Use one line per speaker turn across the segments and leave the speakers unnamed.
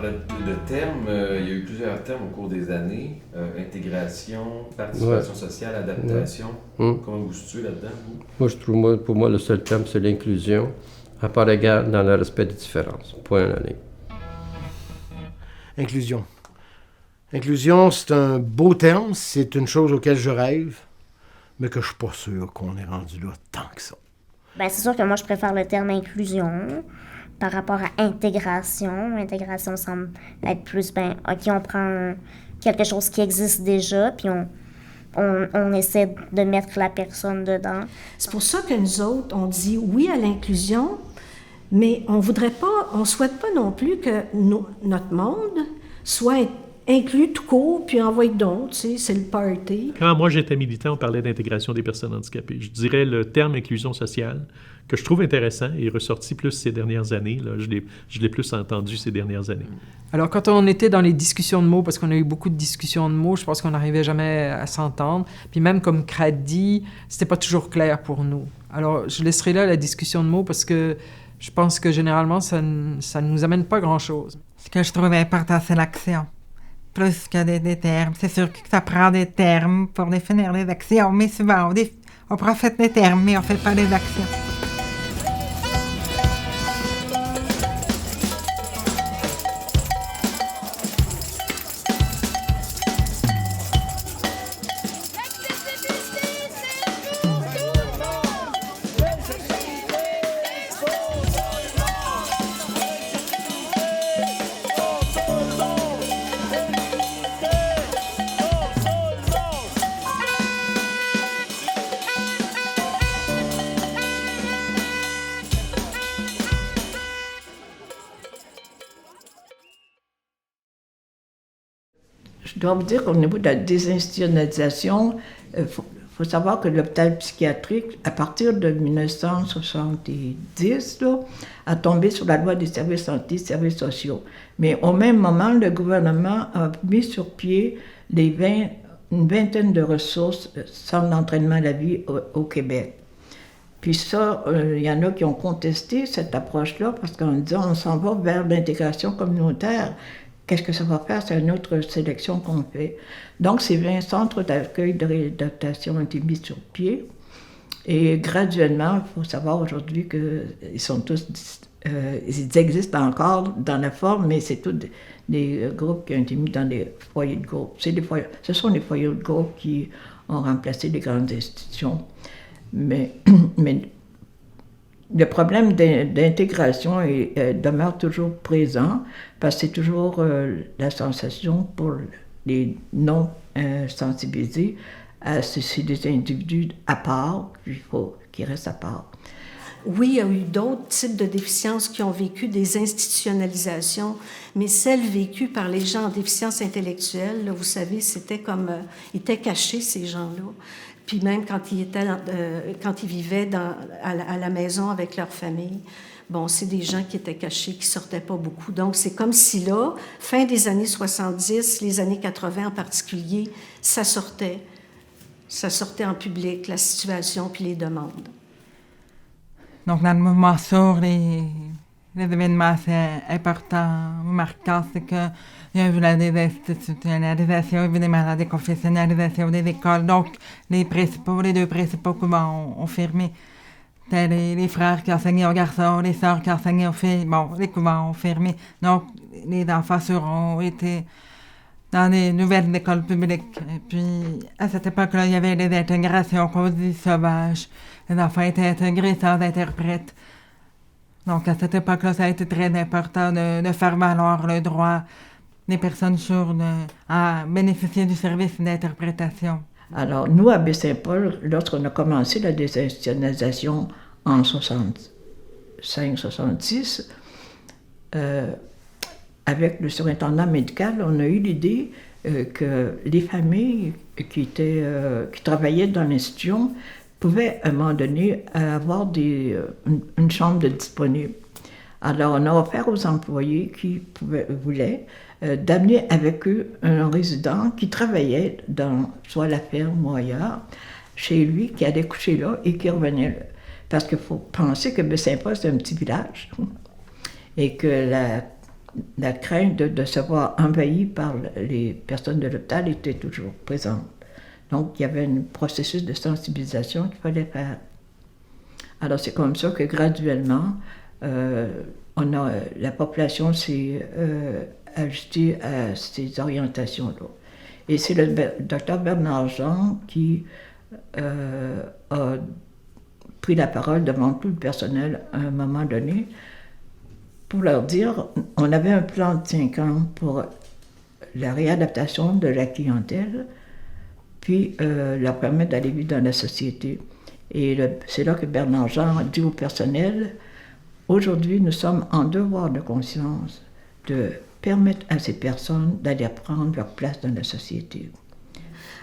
parlais de termes. Il y a eu plusieurs termes au cours des années. Intégration, participation sociale, adaptation. Comment vous situez là-dedans, vous?
Pour moi, le seul terme, c'est l'inclusion, à part égale dans le respect des différences. Point à la ligne.
Inclusion. Inclusion, c'est un beau terme, c'est une chose auquel je rêve, mais que je suis pas sûr qu'on est rendu là tant que ça.
Ben, c'est sûr que moi, je préfère le terme inclusion par rapport à intégration. Intégration semble être plus, OK, on prend quelque chose qui existe déjà, puis on essaie de mettre la personne dedans.
C'est pour ça que nous autres, on dit oui à l'inclusion, mais on souhaite pas non plus que notre monde soit inclus tout court, puis envoyé donc, tu sais, c'est le party.
Quand moi j'étais militant, on parlait d'intégration des personnes handicapées. Je dirais le terme inclusion sociale, que je trouve intéressant et ressorti plus ces dernières années. Là, je l'ai plus entendu ces dernières années.
Alors, quand on était dans les discussions de mots, parce qu'on a eu beaucoup de discussions de mots, je pense qu'on n'arrivait jamais à s'entendre. Puis même comme Cradi, c'était pas toujours clair pour nous. Alors, je laisserai là la discussion de mots parce que je pense que généralement, ça ne nous amène pas grand-chose.
Ce que je trouve important, c'est l'action. Plus que des termes. C'est sûr que ça prend des termes pour définir les actions, mais souvent, on profite des termes, mais on ne fait pas les actions.
Je dois vous dire qu'au niveau de la désinstitutionnalisation, faut savoir que l'hôpital psychiatrique, à partir de 1970, là, a tombé sur la loi des services santé, services sociaux. Mais au même moment, le gouvernement a mis sur pied une vingtaine de ressources, centres d'entraînement à la vie au Québec. Puis ça, il y en a qui ont contesté cette approche-là parce qu'en disant on s'en va vers l'intégration communautaire. Qu'est-ce que ça va faire? C'est une autre sélection qu'on fait. Donc, ces 20 centres d'accueil de réadaptation ont été mis sur pied. Et graduellement, il faut savoir aujourd'hui qu'ils sont tous... ils existent encore dans la forme, mais c'est tous des groupes qui ont été mis dans des foyers de groupe. Ce sont les foyers de groupe qui ont remplacé les grandes institutions. Mais le problème d'intégration demeure toujours présent parce que c'est toujours la sensation pour les non-sensibilisés. C'est des individus à part, il faut qu'ils restent à part.
Oui, il y a eu d'autres types de déficiences qui ont vécu des institutionnalisations, mais celles vécues par les gens en déficience intellectuelle, là, vous savez, c'était comme... ils étaient cachés, ces gens-là. Puis même quand ils vivaient à la maison avec leur famille, bon, c'est des gens qui étaient cachés, qui sortaient pas beaucoup. Donc, c'est comme si là, fin des années 70, les années 80 en particulier, ça sortait en public, la situation puis les demandes.
Donc, dans le mouvement sourd, les événements assez importants, marquants, c'est qu'il y a eu la désinstitutionnalisation, évidemment, la déconfessionnalisation des écoles. Donc, les deux principaux couvents ont fermé. C'était les frères qui enseignaient aux garçons, les sœurs qui enseignaient aux filles. Bon, les couvents ont fermé. Donc, les enfants sourds ont été dans des nouvelles écoles publiques. Et puis, à cette époque-là, il y avait des intégrations qu'on dit sauvages. Les enfants étaient intégrés sans interprète. Donc, à cette époque-là, ça a été très important de faire valoir le droit des personnes sourdes à bénéficier du service d'interprétation.
Alors, nous, à Baie-Saint-Paul, lorsqu'on a commencé la désinstitutionnalisation en 65-66, avec le surintendant médical, on a eu l'idée que les familles qui travaillaient dans l'institution pouvaient, à un moment donné, avoir une chambre de disponible. Alors, on a offert aux employés qui voulaient d'amener avec eux un résident qui travaillait dans soit la ferme ou ailleurs, chez lui, qui allait coucher là et qui revenait là. Parce qu'il faut penser que Baie-Saint-Paul, c'est un petit village et que la crainte de se voir envahi par les personnes de l'hôpital était toujours présente. Donc, il y avait un processus de sensibilisation qu'il fallait faire. Alors, c'est comme ça que graduellement, la population s'est ajustée à ces orientations-là. Et c'est le docteur Bernard Jean qui a pris la parole devant tout le personnel à un moment donné pour leur dire, on avait un plan de 5 ans pour la réadaptation de la clientèle, puis leur permettre d'aller vivre dans la société. Et c'est là que Bernard Jean a dit au personnel, aujourd'hui, nous sommes en devoir de conscience de permettre à ces personnes d'aller prendre leur place dans la société.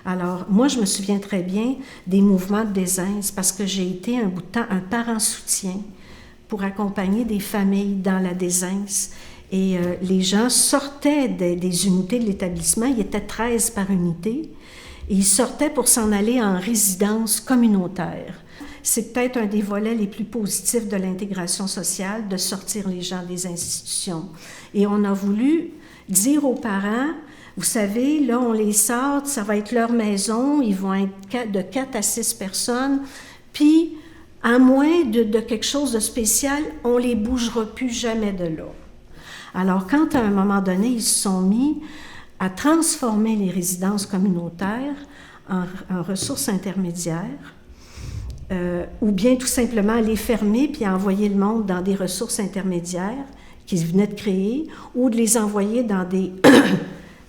Alors, moi, je me souviens très bien des mouvements de désinse parce que j'ai été un bout de temps un parent soutien pour accompagner des familles dans la désinse. Et les gens sortaient des unités de l'établissement, il y était 13 par unité, et ils sortaient pour s'en aller en résidence communautaire. C'est peut-être un des volets les plus positifs de l'intégration sociale, de sortir les gens des institutions. Et on a voulu dire aux parents, vous savez, là, on les sort, ça va être leur maison, ils vont être de 4 à 6 personnes, puis à moins de quelque chose de spécial, on les bougera plus jamais de là. Alors, quand à un moment donné, ils se sont mis à transformer les résidences communautaires en ressources intermédiaires, ou bien tout simplement à les fermer puis à envoyer le monde dans des ressources intermédiaires qu'ils venaient de créer, ou de les envoyer dans des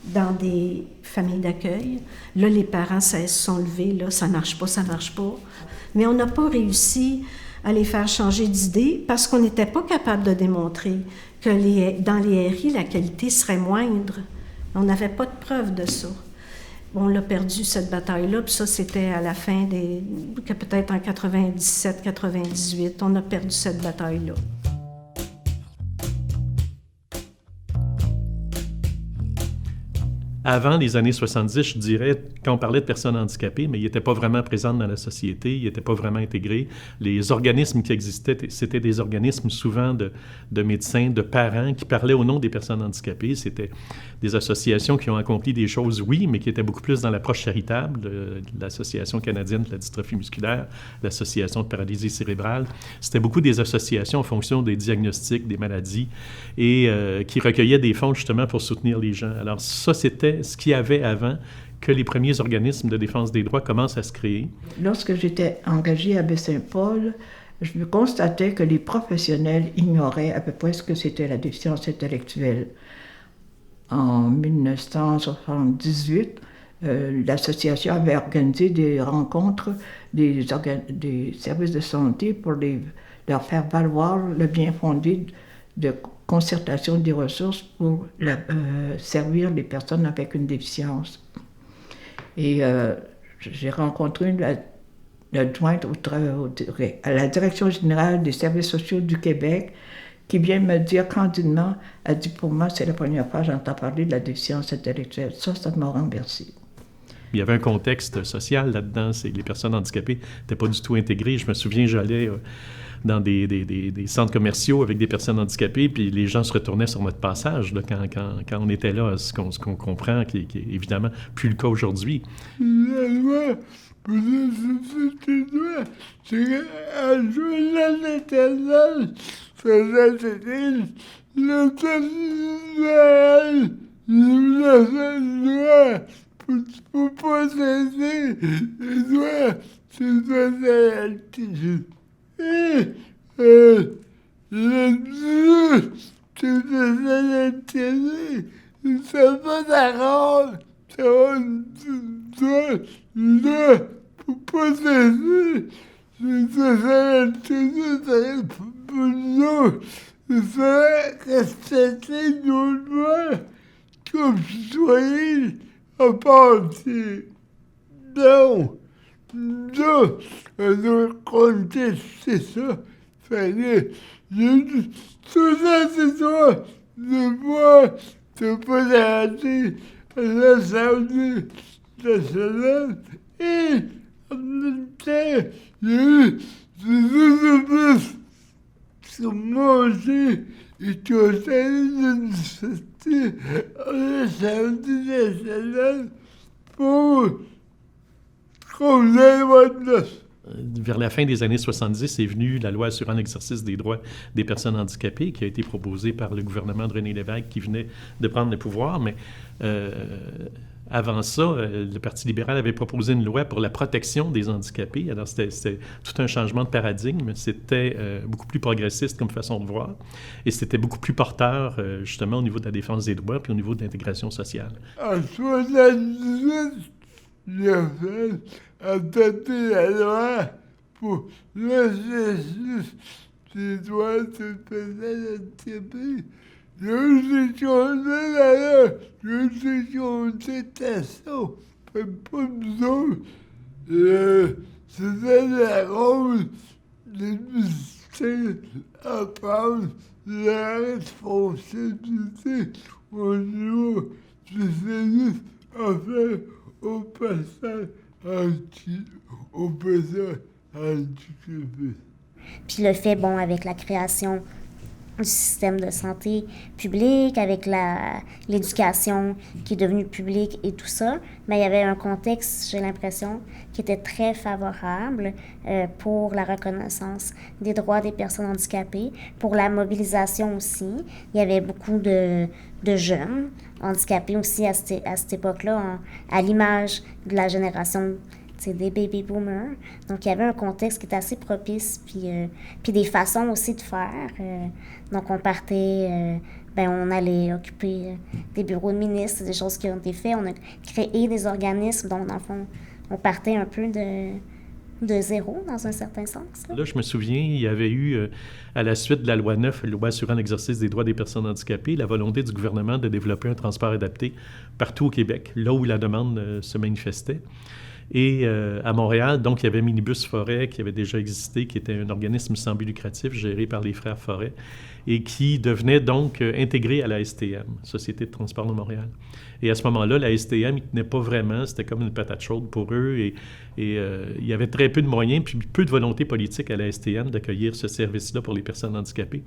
dans des familles d'accueil. Là, les parents se sont levés, là, ça marche pas. Mais on n'a pas réussi à les faire changer d'idée parce qu'on n'était pas capable de démontrer que dans les RI, la qualité serait moindre. On n'avait pas de preuve de ça. On l'a perdu, cette bataille-là, puis ça, c'était à la fin peut-être en 97-98, on a perdu cette bataille-là.
Avant les années 70, je dirais, quand on parlait de personnes handicapées, mais ils n'étaient pas vraiment présentes dans la société, ils n'étaient pas vraiment intégrés. Les organismes qui existaient, c'était des organismes souvent de médecins, de parents qui parlaient au nom des personnes handicapées. C'était des associations qui ont accompli des choses, oui, mais qui étaient beaucoup plus dans l'approche charitable, l'Association canadienne de la dystrophie musculaire, l'Association de paralysie cérébrale. C'était beaucoup des associations en fonction des diagnostics, des maladies, et qui recueillaient des fonds justement pour soutenir les gens. Alors ça, c'était ce qu'il y avait avant que les premiers organismes de défense des droits commencent à se créer.
Lorsque j'étais engagée à Baie-Saint-Paul, je constatais que les professionnels ignoraient à peu près ce que c'était la déficience intellectuelle. En 1978, l'association avait organisé des rencontres des services de santé pour leur faire valoir le bien fondé de concertation des ressources pour servir les personnes avec une déficience. Et j'ai rencontré l'adjointe à la Direction générale des services sociaux du Québec qui vient me dire candidement, elle dit, pour moi, c'est la première fois que j'entends parler de la déficience intellectuelle. Ça m'a renversé.
Il y avait un contexte social là-dedans. Les personnes handicapées n'étaient pas du tout intégrées. Je me souviens, j'allais dans des centres commerciaux avec des personnes handicapées, puis les gens se retournaient sur notre passage là, quand on était là, ce qu'on comprend, qui est évidemment plus le cas aujourd'hui.
La loi pour la société noire, c'est qu'un journal éternel, c'est-à-dire le personnel, pour protéger les droits de société. Et les deux, c'est de l'intérêt, ils ne sont pas d'accord, c'est là pour protéger les sociétés pour nous, il faudrait respecter nos droits comme citoyens à partir. Non, on doit contester ça. Fallait tout ça, c'est toi, de moi, de pas arrêter à l'Assemblée nationale. Et en même temps, il y a eu des autobus qui sont mangés est au sein d'une société en Assemblée nationale pour trouver votre noce.
Vers la fin des années 70 est venue la loi assurant l'exercice des droits des personnes handicapées qui a été proposée par le gouvernement de René Lévesque qui venait de prendre le pouvoir. Mais avant ça, le Parti libéral avait proposé une loi pour la protection des handicapés. Alors, c'était tout un changement de paradigme. C'était beaucoup plus progressiste comme façon de voir. Et c'était beaucoup plus porteur, justement, au niveau de la défense des droits puis au niveau de l'intégration sociale.
En 78, le fait adopter la loi pour l'exercice des droits des personnes handicapées. Je suis condamné d'ailleurs, je suis condamné pas nous autres. C'était la rôle des ministères à prendre la responsabilité au niveau du service offert aux personnes handicapées.
Puis le fait, bon, avec la création du système de santé publique, avec l'éducation qui est devenue publique et tout ça, mais il y avait un contexte, j'ai l'impression, qui était très favorable pour la reconnaissance des droits des personnes handicapées, pour la mobilisation aussi. Il y avait beaucoup de jeunes handicapés aussi à cette époque-là, à l'image de la génération des baby boomers. Donc, il y avait un contexte qui était assez propice, puis des façons aussi de faire. Donc, on partait, on allait occuper des bureaux de ministres, des choses qui ont été faites. On a créé des organismes, donc, dans le fond, on partait un peu de zéro, dans un certain sens.
Là, je me souviens, il y avait eu, à la suite de la loi 9, la loi assurant l'exercice des droits des personnes handicapées, la volonté du gouvernement de développer un transport adapté partout au Québec, là où la demande se manifestait. Et à Montréal, donc, il y avait Minibus Forêt qui avait déjà existé, qui était un organisme sans but lucratif géré par les frères Forêt et qui devenait donc intégré à la STM, Société de transport de Montréal. Et à ce moment-là, la STM, ils ne tenaient pas vraiment, c'était comme une patate chaude pour eux et il y avait très peu de moyens puis peu de volonté politique à la STM d'accueillir ce service-là pour les personnes handicapées.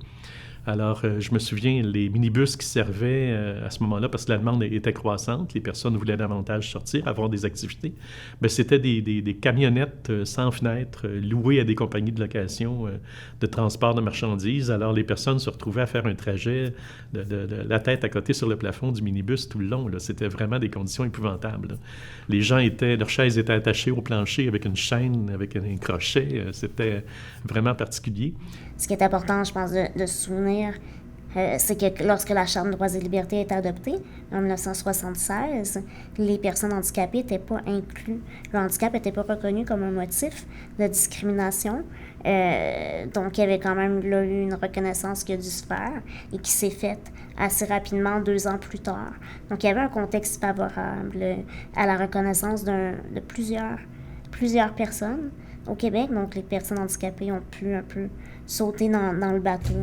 Alors, je me souviens, les minibus qui servaient à ce moment-là, parce que la demande était croissante, les personnes voulaient davantage sortir, avoir des activités, bien, c'était des camionnettes sans fenêtre louées à des compagnies de location de transport de marchandises. Alors, les personnes se retrouvaient à faire un trajet de la tête à côté sur le plafond du minibus tout le long. Là. C'était vraiment des conditions épouvantables. Là. Les gens leurs chaises étaient attachées au plancher avec une chaîne, avec un crochet. C'était vraiment particulier.
Ce qui est important, je pense, de se souvenir, c'est que lorsque la Charte des droits et libertés a été adoptée, en 1976, les personnes handicapées n'étaient pas incluses. Le handicap n'était pas reconnu comme un motif de discrimination. Donc, il y avait quand même là, eu une reconnaissance qui a dû se faire et qui s'est faite assez rapidement, 2 ans plus tard. Donc, il y avait un contexte favorable à la reconnaissance de plusieurs personnes au Québec. Donc, les personnes handicapées ont pu un peu sauter dans le bateau.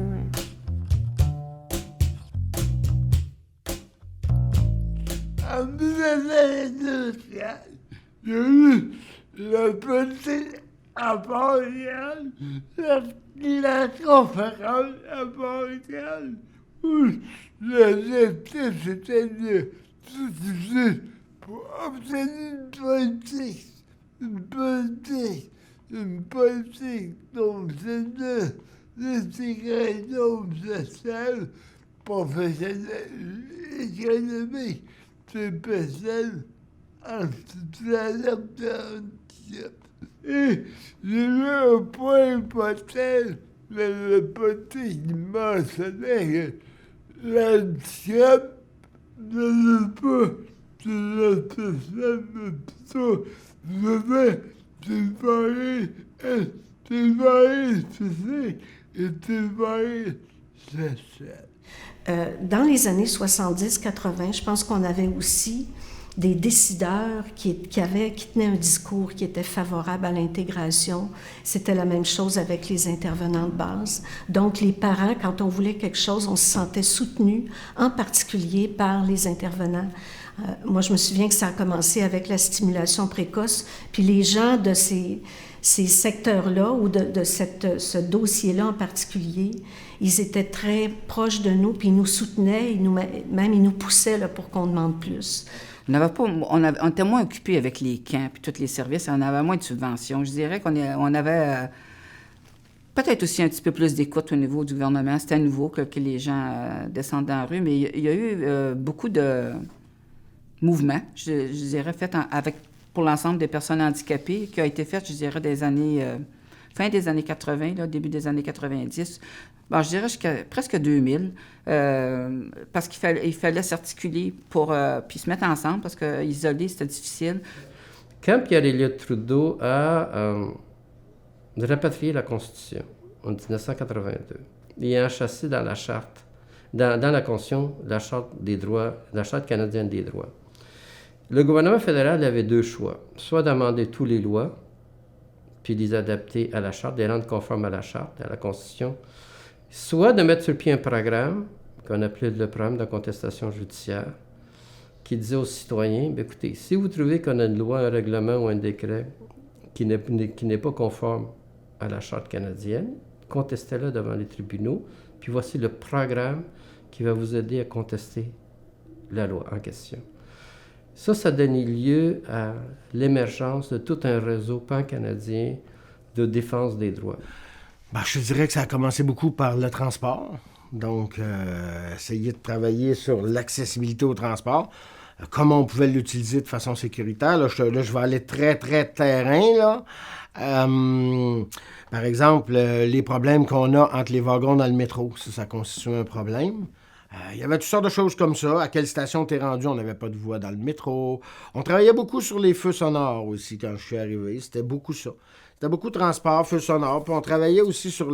En 1900, il y a eu le petit à Montréal, la conférence à Montréal, où l'objectif était de s'utiliser pour obtenir une politique, donc c'est de l'intégration sociale, professionnelle, économique des personnes en situation de handicap. Et j'ai vu un point important dans la politique qui mentionnait que l'handicap ne veut pas que la personne plutôt devait dévaler physique et dévaler sociale.
Dans les années 70-80, je pense qu'on avait aussi des décideurs qui tenaient un discours qui était favorable à l'intégration. C'était la même chose avec les intervenants de base. Donc, les parents, quand on voulait quelque chose, on se sentait soutenu, en particulier par les intervenants. Moi, je me souviens que ça a commencé avec la stimulation précoce, puis les gens de ces ces secteurs-là ou de ce dossier-là en particulier, ils étaient très proches de nous, puis ils nous soutenaient, même ils nous poussaient là, pour qu'on demande plus.
On était moins occupés avec les camps et tous les services, on avait moins de subventions. Je dirais qu'on avait peut-être aussi un petit peu plus d'écoute au niveau du gouvernement. C'était nouveau que les gens descendent dans la rue, mais il y a eu beaucoup de mouvements, je dirais, faits pour l'ensemble des personnes handicapées, qui a été fait, je dirais, fin des années 80, là, début des années 90. Bon, je dirais jusqu'à presque 2000, parce qu'il fallait s'articuler puis se mettre ensemble, parce qu'isoler, c'était difficile.
Quand Pierre Elliott Trudeau a rapatrié la Constitution en 1982, il a enchâssé dans la charte, dans la Constitution, la charte des droits, la charte canadienne des droits. Le gouvernement fédéral avait deux choix, soit d'amender toutes les lois, puis les adapter à la charte, de les rendre conformes à la charte, à la Constitution, soit de mettre sur pied un programme, qu'on appelait le programme de contestation judiciaire, qui disait aux citoyens, bien, écoutez, si vous trouvez qu'on a une loi, un règlement ou un décret qui n'est pas conforme à la charte canadienne, contestez-le devant les tribunaux, puis voici le programme qui va vous aider à contester la loi en question. Ça donnait lieu à l'émergence de tout un réseau pan-canadien de défense des droits.
Ben, je dirais que ça a commencé beaucoup par le transport. Donc, essayer de travailler sur l'accessibilité au transport, comment on pouvait l'utiliser de façon sécuritaire. Là, je vais aller très, très terrain, là. Par exemple, les problèmes qu'on a entre les wagons dans le métro, ça constitue un problème. Il y avait toutes sortes de choses comme ça. À quelle station t'es rendu? On n'avait pas de voix dans le métro. On travaillait beaucoup sur les feux sonores aussi quand je suis arrivé. C'était beaucoup ça. C'était beaucoup de transport, feux sonores. Puis on travaillait aussi sur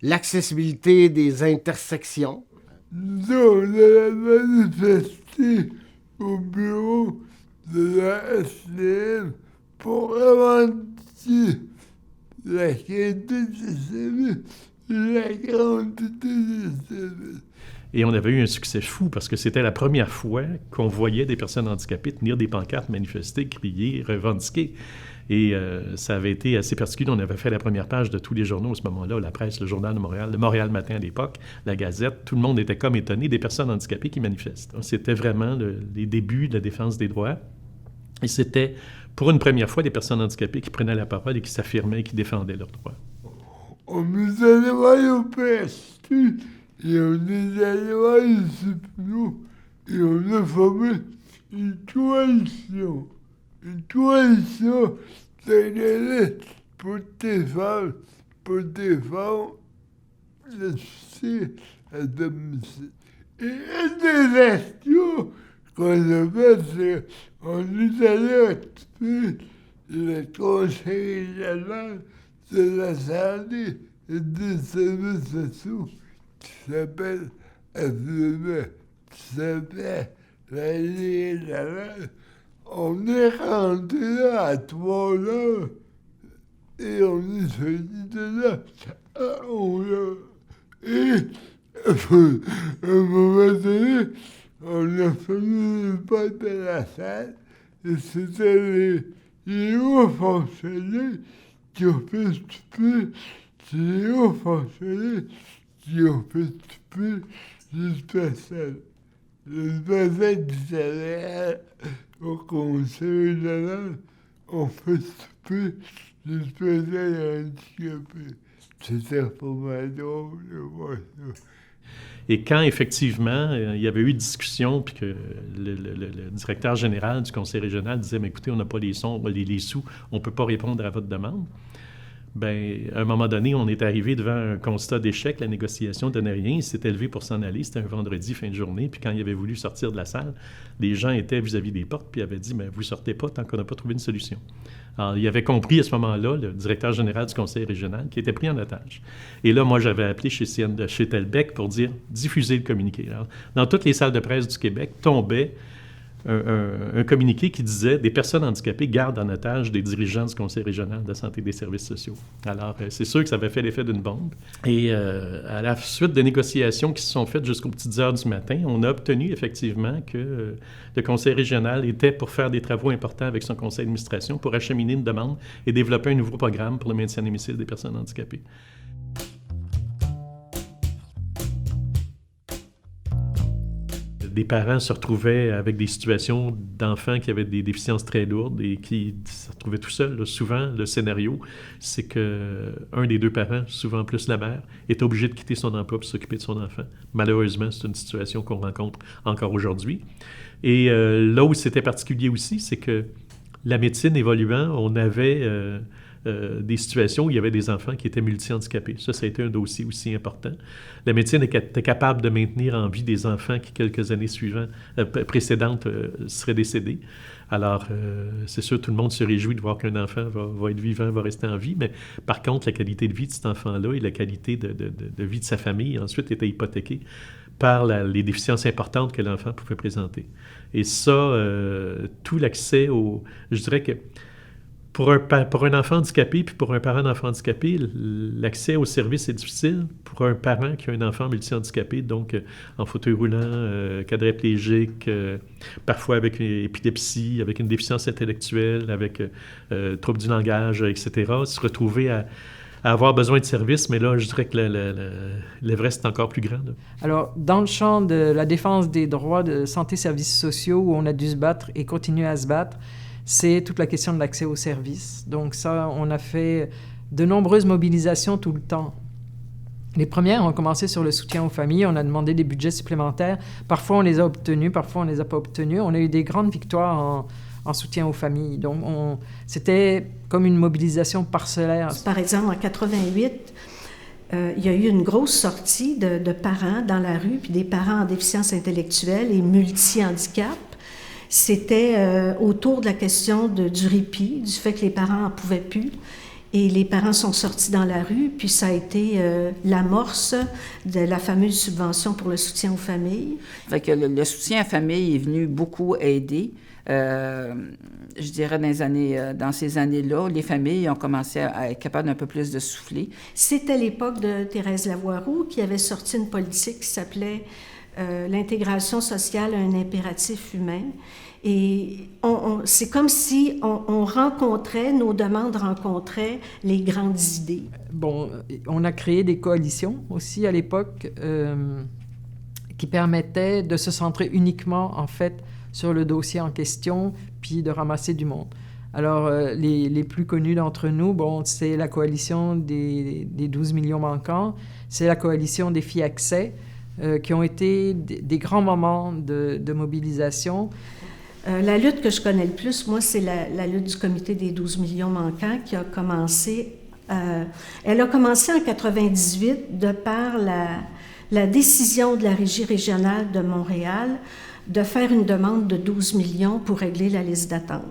l'accessibilité des intersections.
Nous, on a manifesté au bureau de la SDM pour revendiquer la qualité des services et la quantité des services.
Et on avait eu un succès fou parce que c'était la première fois qu'on voyait des personnes handicapées tenir des pancartes, manifester, crier, revendiquer. Et ça avait été assez particulier. On avait fait la première page de tous les journaux à ce moment-là, la presse, le Journal de Montréal, le Montréal Matin à l'époque, la Gazette. Tout le monde était comme étonné des personnes handicapées qui manifestent. C'était vraiment les débuts de la défense des droits. Et c'était, pour une première fois, des personnes handicapées qui prenaient la parole et qui s'affirmaient et qui défendaient leurs droits.
On nous allait voir au PST. Et on est allé voir les tribunaux et on a formé une coalition. Une coalition sénégalaise pour défendre la justice à domicile. Et une des actions qu'on a faites, c'est qu'on est allé occuper le conseil régional de la santé et des services sociaux, qui s'appelle FDB, qui s'appelle la Ligue nationale. On est rentré là à 3 heures et on est sorti de là à 11 heures. Et à un moment donné, on a fermé les portes de la salle et c'était les hauts fonctionnaires qui ont fait stupide. C'est les hauts fonctionnaires qui ont fait stupide les personnes. Les personnes qui savaient au conseil général ont fait stupide les personnes handicapées. C'était pas mal drôle de voir ça.
Et quand, effectivement, il y avait eu discussion, puis que le directeur général du conseil régional disait « Mais écoutez, on n'a pas les sous, on ne peut pas répondre à votre demande », bien, à un moment donné, on est arrivé devant un constat d'échec. La négociation ne donnait rien. Il s'était levé pour s'en aller. C'était un vendredi, fin de journée. Puis quand il avait voulu sortir de la salle, les gens étaient vis-à-vis des portes, puis avaient dit « Mais vous ne sortez pas tant qu'on n'a pas trouvé une solution. » Alors, il avait compris à ce moment-là, le directeur général du conseil régional, qui était pris en otage. Et là, moi, j'avais appelé chez Telbec pour dire « diffusez le communiqué ». Alors, dans toutes les salles de presse du Québec tombaient un communiqué qui disait « Des personnes handicapées gardent en otage des dirigeants du Conseil régional de la santé et des services sociaux ». Alors, c'est sûr que ça avait fait l'effet d'une bombe. Et à la suite de négociations qui se sont faites jusqu'aux petites heures du matin, on a obtenu effectivement que le Conseil régional était pour faire des travaux importants avec son conseil d'administration pour acheminer une demande et développer un nouveau programme pour le maintien à domicile des personnes handicapées. Des parents se retrouvaient avec des situations d'enfants qui avaient des déficiences très lourdes et qui se retrouvaient tout seuls. Là, souvent, le scénario, c'est qu'un des deux parents, souvent plus la mère, est obligé de quitter son emploi pour s'occuper de son enfant. Malheureusement, c'est une situation qu'on rencontre encore aujourd'hui. Et là où c'était particulier aussi, c'est que la médecine évoluant, on avait des situations où il y avait des enfants qui étaient multi-handicapés. Ça a été un dossier aussi important. La médecine était capable de maintenir en vie des enfants qui, quelques années précédentes, seraient décédés. Alors, c'est sûr, tout le monde se réjouit de voir qu'un enfant va être vivant, va rester en vie, mais par contre, la qualité de vie de cet enfant-là et la qualité de vie de sa famille, ensuite, était hypothéquée par les déficiences importantes que l'enfant pouvait présenter. Et ça, tout l'accès je dirais que pour un enfant handicapé puis pour un parent d'enfant handicapé, l'accès au service est difficile. Pour un parent qui a un enfant multi-handicapé, donc en fauteuil roulant, quadriplégique, parfois avec une épilepsie, avec une déficience intellectuelle, avec troubles du langage, etc., se retrouver à avoir besoin de services, mais là, je dirais que l'Everest est encore plus grand. Là.
Alors, dans le champ de la défense des droits de santé et services sociaux, où on a dû se battre et continuer à se battre, c'est toute la question de l'accès aux services. Donc ça, on a fait de nombreuses mobilisations tout le temps. Les premières ont commencé sur le soutien aux familles. On a demandé des budgets supplémentaires. Parfois, on les a obtenus, parfois, on ne les a pas obtenus. On a eu des grandes victoires en soutien aux familles. Donc, c'était comme une mobilisation parcellaire.
Par exemple, en 88, il y a eu une grosse sortie de parents dans la rue, puis des parents en déficience intellectuelle et multi-handicap. C'était autour de la question du répit, du fait que les parents n'en pouvaient plus. Et les parents sont sortis dans la rue, puis ça a été l'amorce de la fameuse subvention pour le soutien aux familles.
Fait que le soutien à famille est venu beaucoup aider. Je dirais dans ces années-là, les familles ont commencé à être capables d'un peu plus de souffler.
C'était l'époque de Thérèse Lavoie-Roux qui avait sorti une politique qui s'appelait l'intégration sociale, un impératif humain. Et c'est comme si on rencontrait, nos demandes rencontraient les grandes idées.
Bon, on a créé des coalitions aussi à l'époque qui permettaient de se centrer uniquement, en fait, sur le dossier en question, puis de ramasser du monde. Alors, les plus connus d'entre nous, bon, c'est la coalition des 12 millions manquants, c'est la coalition des filles accès, qui ont été des grands moments de mobilisation.
La lutte que je connais le plus, moi, c'est la lutte du comité des 12 millions manquants qui a commencé... elle a commencé en 98 de par la décision de la Régie régionale de Montréal de faire une demande de 12 millions pour régler la liste d'attente.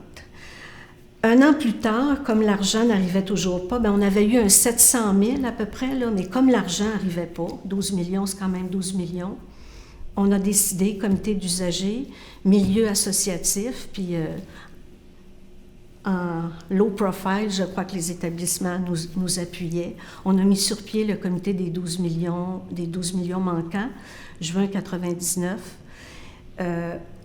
Un an plus tard, comme l'argent n'arrivait toujours pas, bien, on avait eu un 700 000 à peu près, là, mais comme l'argent n'arrivait pas, 12 millions, c'est quand même 12 millions, on a décidé, comité d'usagers, milieu associatif, puis en low profile, je crois que les établissements nous appuyaient. On a mis sur pied le comité des 12 millions manquants, juin 1999.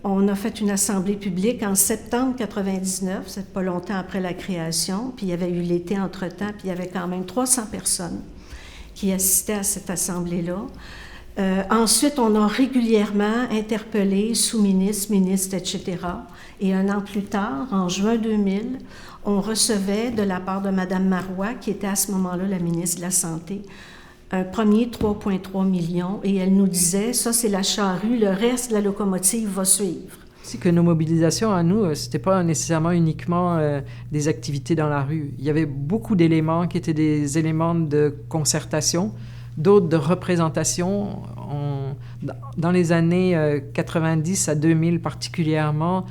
On a fait une assemblée publique en septembre 1999, c'est pas longtemps après la création, puis il y avait eu l'été entre-temps, puis il y avait quand même 300 personnes qui assistaient à cette assemblée-là. Ensuite, on a régulièrement interpellé sous-ministres, ministres, etc. Et un an plus tard, en juin 2000, on recevait de la part de Mme Marois, qui était à ce moment-là la ministre de la Santé, un premier 3,3 millions, et elle nous disait, ça c'est la charrue, le reste de la locomotive va suivre.
C'est que nos mobilisations à nous, c'était pas nécessairement uniquement des activités dans la rue. Il y avait beaucoup d'éléments qui étaient des éléments de concertation, d'autres de représentation. Dans les années 90 à 2000 particulièrement,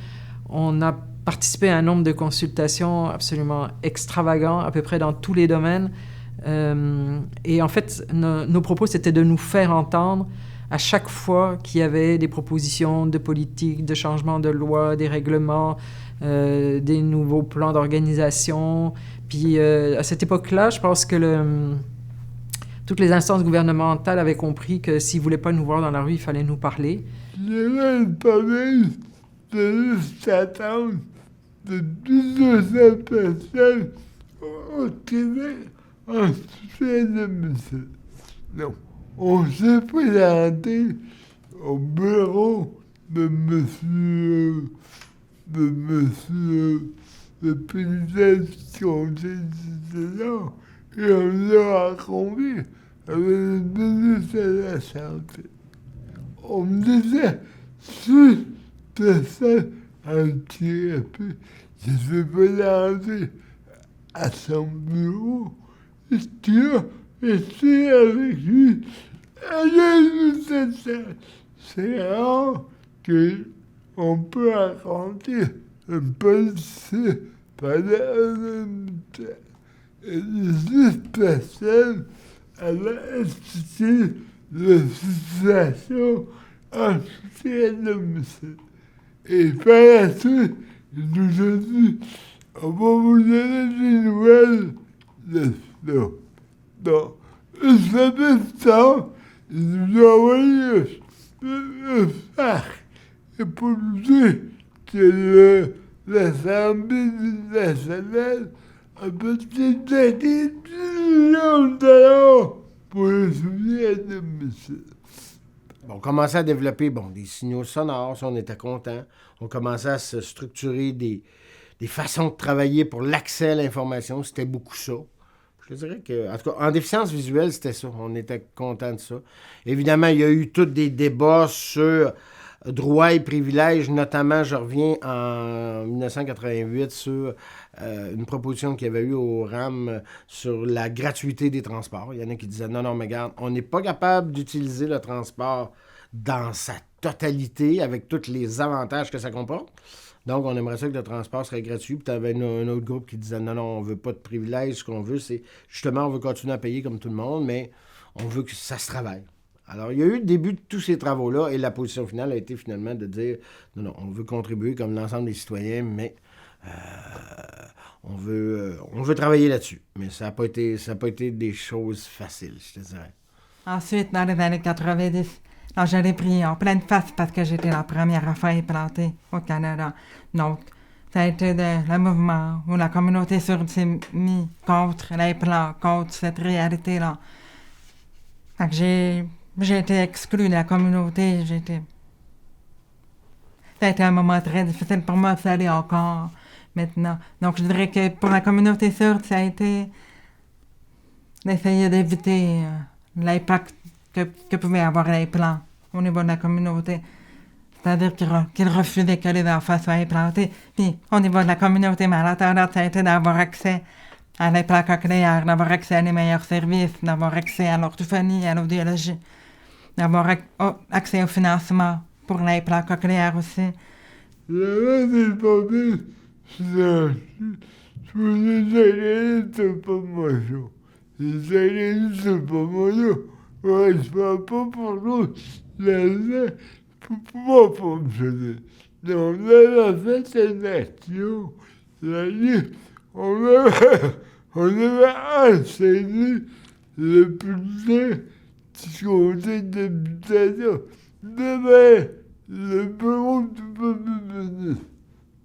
on a participé à un nombre de consultations absolument extravagants, à peu près dans tous les domaines. Et en fait, nos propos, c'était de nous faire entendre à chaque fois qu'il y avait des propositions de politique, de changement de loi, des règlements, des nouveaux plans d'organisation. Puis à cette époque-là, je pense que toutes les instances gouvernementales avaient compris que s'ils ne voulaient pas nous voir dans la rue, il fallait nous parler.
J'avais le problème de juste attendre de 1200 personnes au Québec en soutien de monsieur. Non, on s'est présenté au bureau de monsieur le président du conseil du Sénat et on l'a rencontré avec le ministre de la Santé. On me disait, si personne handicapé qui s'est présenté à son bureau, et tu as été avec lui. C'est rare qu'on peut raconter un policier pendant un temps. Et les 6 personnes avaient expliqué la situation en soutien de monsieur. Et par la suite, il nous a dit, on va vous donner des nouvelles de ça. Donc, une semaine de temps, il nous a envoyé un fax pour nous dire que l'Assemblée nationale a peut-être donné 10 millions de dollars pour le soutien de monsieur.
On commençait à développer des signaux sonores, ça, on était contents. On commençait à se structurer des façons de travailler pour l'accès à l'information. C'était beaucoup ça. Je te dirais que, en tout cas, en déficience visuelle, c'était ça. On était contents de ça. Évidemment, il y a eu tous des débats sur droits et privilèges, notamment, je reviens en 1988 sur une proposition qu'il y avait eu au RAM sur la gratuité des transports. Il y en a qui disaient non, mais regarde, on n'est pas capable d'utiliser le transport dans sa totalité avec tous les avantages que ça comporte. Donc, on aimerait ça que le transport serait gratuit. Puis, tu avais un autre groupe qui disait non, on veut pas de privilèges. Ce qu'on veut, c'est justement, on veut continuer à payer comme tout le monde, mais on veut que ça se travaille. Alors, il y a eu le début de tous ces travaux-là et la position finale a été finalement de dire non, on veut contribuer comme l'ensemble des citoyens, mais on veut travailler là-dessus. Mais ça n'a pas été des choses faciles, je te dirais.
Ensuite, dans les années 90, là, je l'ai pris en pleine face parce que j'étais la première à faire implanter au Canada. Donc, ça a été le mouvement où la communauté s'est mise contre l'implant, contre cette réalité-là. Fait que j'ai été exclue de la communauté. Ça a été un moment très difficile pour moi, ça l'est encore maintenant. Donc, je dirais que pour la communauté sourde, ça a été d'essayer d'éviter l'impact que pouvait avoir l'implant au niveau de la communauté. C'est-à-dire qu'ils refusaient que les enfants soient implantés. Puis, au niveau de la communauté malentendante, ça a été d'avoir accès à l'implant cochléaire, d'avoir accès à les meilleurs services, d'avoir accès à l'orthophonie, à l'audiologie, d'avoir accès au financement pour l'implant cochléaire aussi.
J'avais des papiers sur les organismes de promotion. Les organismes de promotion ne correspondent pas pour nous. Pour pouvoir fonctionner. Donc, là, on a fait une action. C'est-à-dire, on avait enseigné le bulletin du conseil d'habitation devant le bureau du premier ministre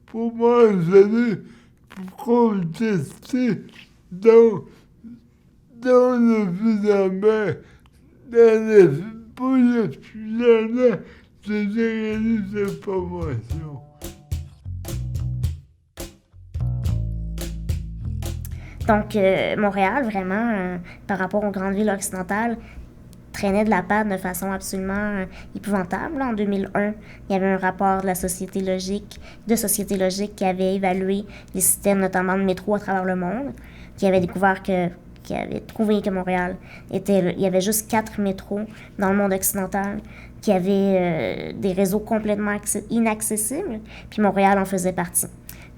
pour m'enseigner, pour contester dans le financement pour le financement des organismes de formation.
Donc, Montréal, vraiment, par rapport aux grandes villes occidentales, traînait de la patte de façon absolument épouvantable. En 2001, il y avait un rapport de la Société logique qui avait évalué les systèmes, notamment de métro à travers le monde, qui avait découvert qui avait trouvé que Montréal il y avait juste 4 métros dans le monde occidental qui avaient des réseaux complètement inaccessibles, puis Montréal en faisait partie.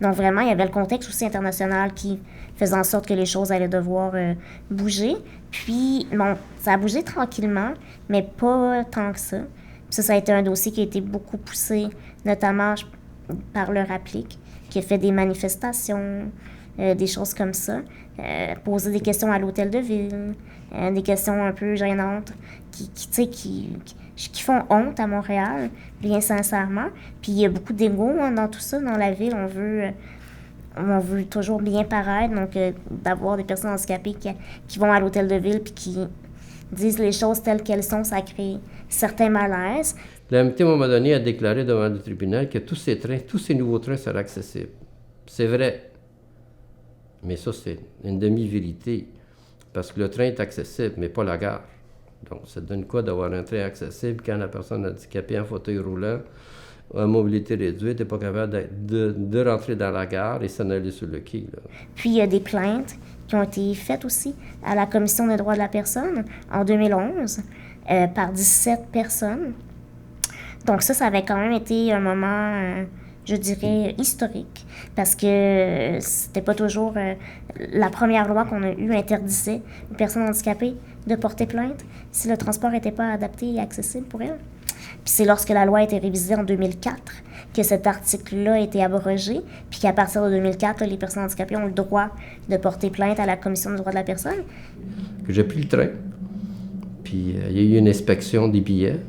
Donc vraiment, il y avait le contexte aussi international qui faisait en sorte que les choses allaient devoir bouger. Puis, bon, ça a bougé tranquillement, mais pas tant que ça. Puis ça a été un dossier qui a été beaucoup poussé, notamment par le RAPLIC, qui a fait des manifestations, des choses comme ça, poser des questions à l'hôtel de ville, des questions un peu gênantes qui font honte à Montréal, bien sincèrement. Puis il y a beaucoup d'ego dans tout ça, dans la ville. On veut toujours bien paraître, donc d'avoir des personnes handicapées qui vont à l'hôtel de ville puis qui disent les choses telles qu'elles sont, ça crée certains malaises.
L'AMT, à un moment donné, a déclaré devant le tribunal que tous ces nouveaux trains seraient accessibles. C'est vrai. Mais ça, c'est une demi-vérité. Parce que le train est accessible, mais pas la gare. Donc, ça donne quoi d'avoir un train accessible quand la personne handicapée en fauteuil roulant, à mobilité réduite, n'est pas capable de rentrer dans la gare et s'en aller sur le quai, là.
Puis, il y a des plaintes qui ont été faites aussi à la Commission des droits de la personne en 2011 par 17 personnes. Donc ça avait quand même été un moment, je dirais, historique, parce que c'était pas toujours... la première loi qu'on a eue interdisait aux personnes handicapées de porter plainte si le transport n'était pas adapté et accessible pour elles. Puis c'est lorsque la loi a été révisée en 2004 que cet article-là a été abrogé, puis qu'à partir de 2004, les personnes handicapées ont le droit de porter plainte à la Commission des droits de la personne.
J'ai pris le train, puis il y a eu une inspection des billets.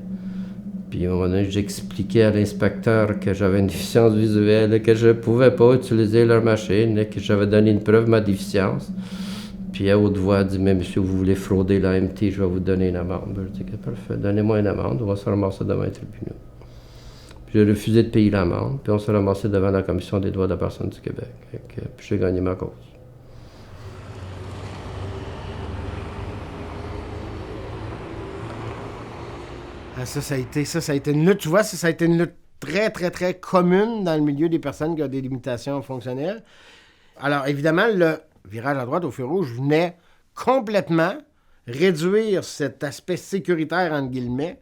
Puis à un moment donné, j'expliquais à l'inspecteur que j'avais une déficience visuelle et que je ne pouvais pas utiliser leur machine et que j'avais donné une preuve de ma déficience. Puis à haute voix, elle dit « Mais monsieur, vous voulez frauder l'AMT, je vais vous donner une amende. » Je dis « Parfait, donnez-moi une amende, on va se ramasser devant les tribunaux. » Puis j'ai refusé de payer l'amende, puis on s'est ramassé devant la Commission des droits de la personne du Québec. Puis j'ai gagné ma cause.
Ça a été une lutte, tu vois, ça a été une lutte très, très, très commune dans le milieu des personnes qui ont des limitations fonctionnelles. Alors, évidemment, le virage à droite au feu rouge venait complètement réduire cet aspect sécuritaire, entre guillemets,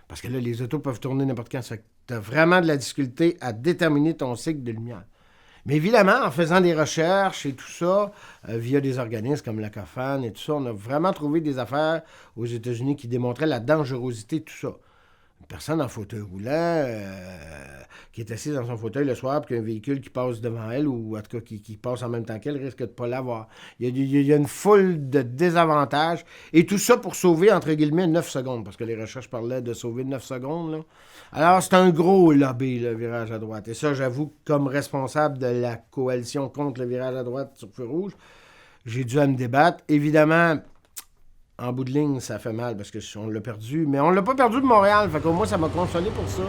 parce que là, les autos peuvent tourner n'importe quand. Ça fait que tu as vraiment de la difficulté à déterminer ton cycle de lumière. Mais évidemment, en faisant des recherches et tout ça, via des organismes comme la COFAN et tout ça, on a vraiment trouvé des affaires aux États-Unis qui démontraient la dangerosité de tout ça. Une personne en fauteuil roulant qui est assise dans son fauteuil le soir puis qu'il y a un véhicule qui passe devant elle ou en tout cas qui passe en même temps qu'elle risque de ne pas l'avoir. Il y a une foule de désavantages et tout ça pour sauver, entre guillemets, 9 secondes parce que les recherches parlaient de sauver 9 secondes, là. Alors, c'est un gros lobby, le virage à droite. Et ça, j'avoue, comme responsable de la coalition contre le virage à droite sur feu rouge, j'ai dû me débattre. Évidemment, en bout de ligne, ça fait mal parce qu'on l'a perdu. Mais on l'a pas perdu de Montréal. Fait qu'au moins, ça m'a consolé pour ça.